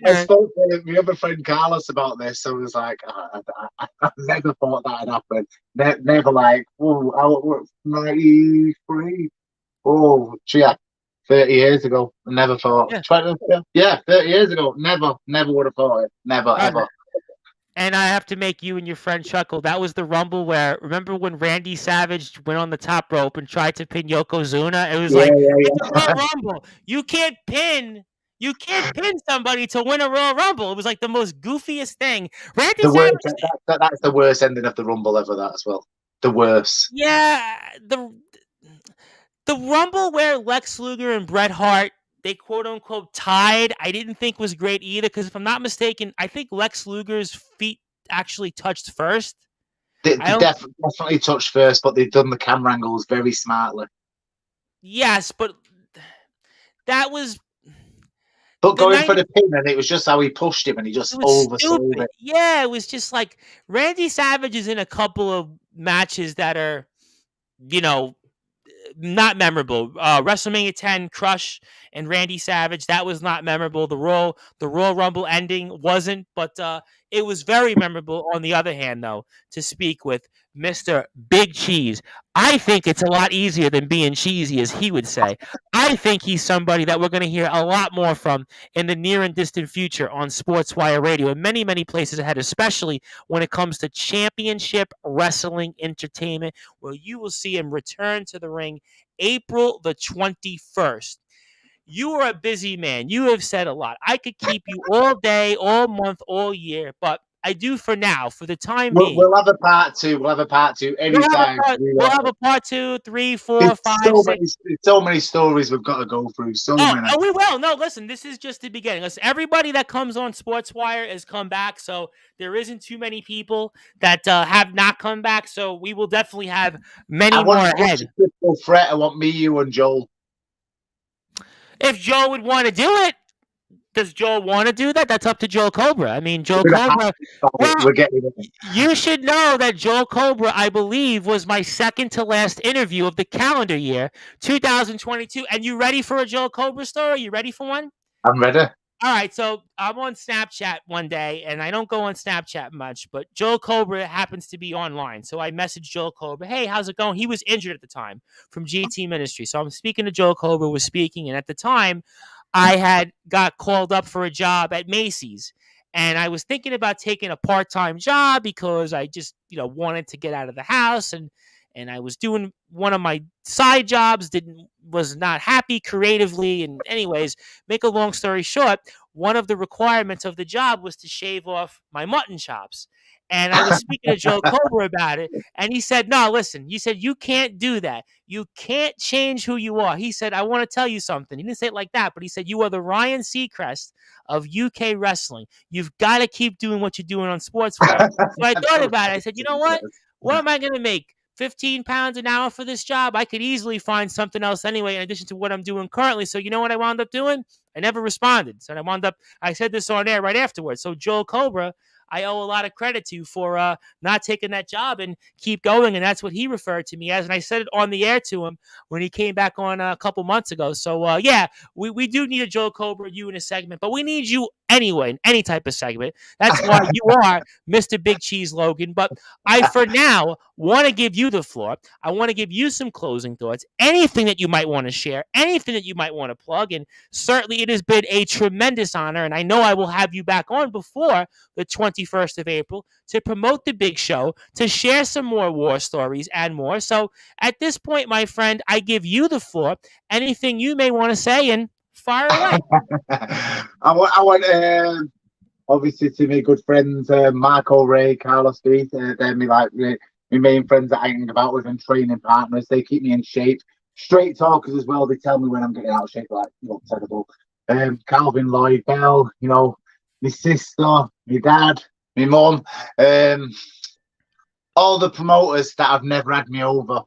I spoke to my other friend Carlos about this. So I was like, I never thought that would happen. Never like, oh, I was 93. Oh, yeah. 30 years ago, I never thought. Yeah. 30 years ago, never would have thought it. Never, ever. And I have to make you and your friend chuckle. That was the Rumble where, remember when Randy Savage went on the top rope and tried to pin Yokozuna? It was it's a Royal Rumble. You can't pin somebody to win a Royal Rumble. It was like the most goofiest thing. Randy Savage. That's the worst ending of the Rumble ever, that as well. The worst. Yeah. The Rumble where Lex Luger and Bret Hart, they quote unquote tied, I didn't think was great either, because if I'm not mistaken, I think Lex Luger's feet actually touched first. They definitely touched first, but they've done the camera angles very smartly. Yes, but that was. But going for the pin, and it was just how he pushed him, and he just oversold it. Yeah, it was just like Randy Savage is in a couple of matches that are, not memorable. WrestleMania 10, Crush and Randy Savage, that was not memorable. The Royal Rumble ending wasn't, but it was very memorable. On the other hand, though, to speak with Mr. Big Cheese, I think it's a lot easier than being cheesy, as he would say. I think he's somebody that we're going to hear a lot more from in the near and distant future on Sportswire Radio and many, many places ahead, especially when it comes to championship wrestling entertainment, where you will see him return to the ring April the 21st. You are a busy man. You have said a lot. I could keep you all day, all month, all year, but I do for now, for the time being. We'll have a part two. Anytime. We'll have a part 2, 3, 4, 5, 6. So many stories we've got to go through. Many. Oh, we will. No, listen, this is just the beginning. Listen, everybody that comes on Sportswire has come back, so there isn't too many people that have not come back, so we will definitely have many more ahead. Triple threat. I want me, you, and Joel. If Joe would want to do it, does Joe want to do that? That's up to Joe Cobra. I mean, Joe Cobra. Well, you should know that Joe Cobra, I believe, was my second to last interview of the calendar year, 2022. And you ready for a Joe Cobra story? You ready for one? I'm ready. All right, so I'm on Snapchat one day, and I don't go on Snapchat much, but Joe Cobra happens to be online. So I messaged Joe Cobra, hey, how's it going? He was injured at the time from GT Ministry. So I'm speaking to Joe Cobra, was speaking, and at the time, I had got called up for a job at Macy's, and I was thinking about taking a part-time job because I just, wanted to get out of the house, and I was doing one of my side jobs, was not happy creatively, and anyways, make a long story short, one of the requirements of the job was to shave off my mutton chops. And I was speaking to Joe Cobra about it, and he said, "No, listen." He said, "You can't do that. You can't change who you are." He said, "I want to tell you something." He didn't say it like that, but he said, "You are the Ryan Seacrest of UK wrestling. You've got to keep doing what you're doing on Sportswire." So I thought about it. I said, "You know what? What am I going to make? 15 pounds an hour for this job? I could easily find something else anyway, in addition to what I'm doing currently." So you know what I wound up doing? I never responded. So I said this on air right afterwards. So Joel Cobra, I owe a lot of credit to for not taking that job and keep going. And that's what he referred to me as. And I said it on the air to him when he came back on a couple months ago. So, yeah, we do need a Joe Cobra, you in a segment, but we need you anyway in any type of segment. That's why you are Mr. Big Cheese Logan. But I, for now, want to give you the floor. I want to give you some closing thoughts, anything that you might want to share, anything that you might want to plug. And certainly it has been a tremendous honor. And I know I will have you back on before the 21st of April to promote the big show, to share some more war stories and more. So at this point, my friend, I give you the floor. Anything you may want to say, and fire away. I want obviously to my good friends, Marco, Ray, Carlos, Keith. They're my main friends that I hang about with and training partners. They keep me in shape. Straight talkers as well. They tell me when I'm getting out of shape, like, you look terrible. Calvin, Lloyd, Bell, you know, my sister, my dad, my mum, all the promoters that have never had me over.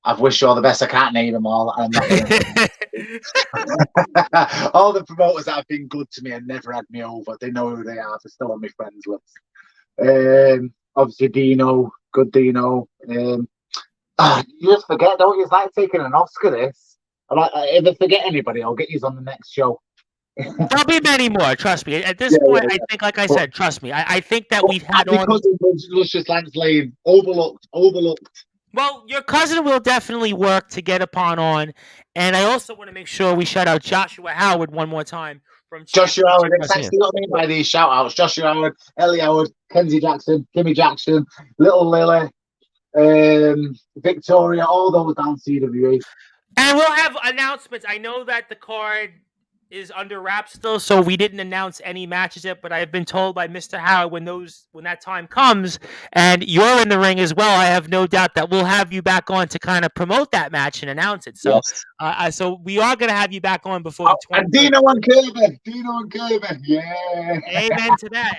I've wished you all the best. I can't name them all. I'm not all the promoters that have been good to me and never had me over. They know who they are. They're still on my friends list. Obviously, Dino, good Dino. You just forget, don't you? It's like taking an Oscar. This. If I forget anybody, I'll get you on the next show. There'll be many more. Trust me. At this point, I think, like I said, trust me. I think that we've had on. Because it was Lucius Lance Lane, overlooked. Well, your cousin will definitely work to get upon on, and I also want to make sure we shout out Joshua Howard one more time from Joshua Howard. Exactly what I mean by these shout outs: Joshua Howard, Ellie Howard, Kenzie Jackson, Kimmy Jackson, Little Lily, Victoria, all those down CWE. And we'll have announcements. I know that the card is under wraps still, so we didn't announce any matches yet, but I've been told by Mr. Howard when that time comes and you're in the ring as well, I have no doubt that we'll have you back on to kind of promote that match and announce it. So yes. So we are going to have you back on before the 20th. And Dino and Kirby. Yeah.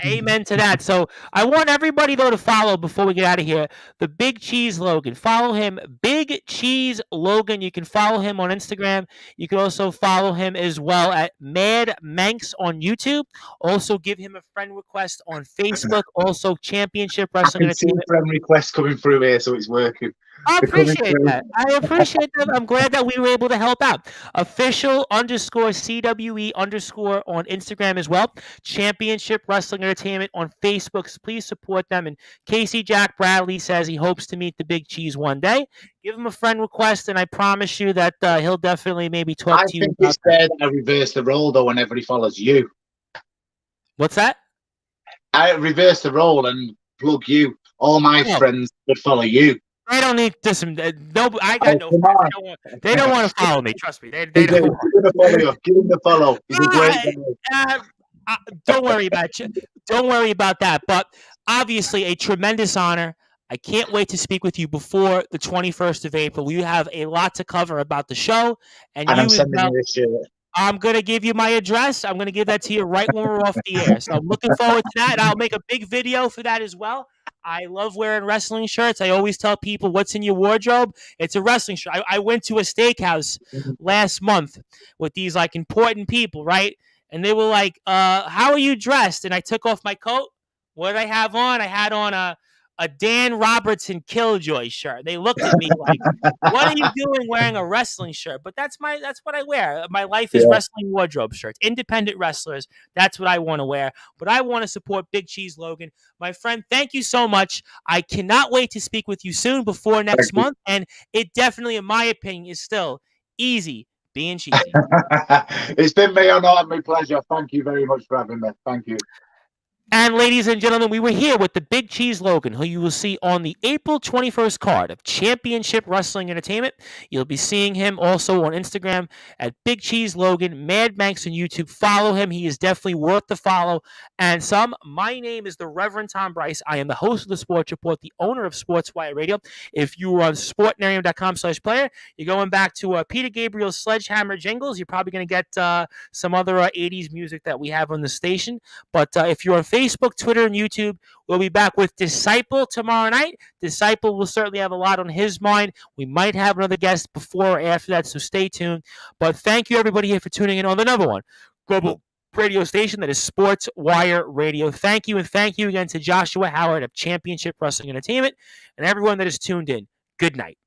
Amen to that. So I want everybody though to follow before we get out of here, the Big Cheese Logan. Follow him, Big Cheese Logan. You can follow him on Instagram. You can also follow him as well at Mad Manx on YouTube. Also give him a friend request on Facebook. Also Championship Wrestling. I can see friend requests coming through here, so it's working. I appreciate that. I'm glad that we were able to help out. Official_CWE_ on Instagram as well. Championship Wrestling Entertainment on Facebook. So please support them. And Casey Jack Bradley says he hopes to meet the Big Cheese one day. Give him a friend request, and I promise you that he'll definitely maybe talk to you. I think it's fair that I reverse the role, though, whenever he follows you. What's that? I reverse the role and plug you. All my friends would follow you. I don't need this. No, I got no. They don't want to follow me. Trust me. They don't. Give him the follow. He's a great guy. Don't worry about you. Don't worry about that. But obviously, a tremendous honor. I can't wait to speak with you before the 21st of April. You have a lot to cover about the show, and I'm sending you this shirt. I'm going to give you my address. I'm going to give that to you right when we're off the air. So I'm looking forward to that. And I'll make a big video for that as well. I love wearing wrestling shirts. I always tell people, what's in your wardrobe? It's a wrestling shirt. I went to a steakhouse last month with these like important people, right? And they were like, how are you dressed? And I took off my coat. What did I have on? I had on a Dan Robertson Killjoy shirt. They looked at me like, what are you doing wearing a wrestling shirt? But that's what I wear. My life is wrestling wardrobe shirts. Independent wrestlers, that's what I want to wear. But I want to support Big Cheese Logan. My friend, thank you so much. I cannot wait to speak with you soon before next month. And it definitely, in my opinion, is still easy being cheesy. It's been my honor and my pleasure. Thank you very much for having me. Thank you. And ladies and gentlemen, we were here with the Big Cheese Logan, who you will see on the April 21st card of Championship Wrestling Entertainment. You'll be seeing him also on Instagram at Big Cheese Logan, Mad Manx on YouTube. Follow him. He is definitely worth the follow. And some, my name is the Reverend Tom Bryce. I am the host of the Sports Report, the owner of Sportswire Radio. If you are on sportnarium.com/player, you're going back to Peter Gabriel's Sledgehammer jingles. You're probably going to get some other 80s music that we have on the station. But if you're on Facebook, Twitter, and YouTube, we'll be back with Disciple tomorrow night. Disciple will certainly have a lot on his mind. We might have another guest before or after that, so stay tuned. But thank you, everybody, here for tuning in on the number one global radio station that is Sportswire Radio. Thank you, and thank you again to Joshua Howard of Championship Wrestling Entertainment and everyone that is tuned in. Good night.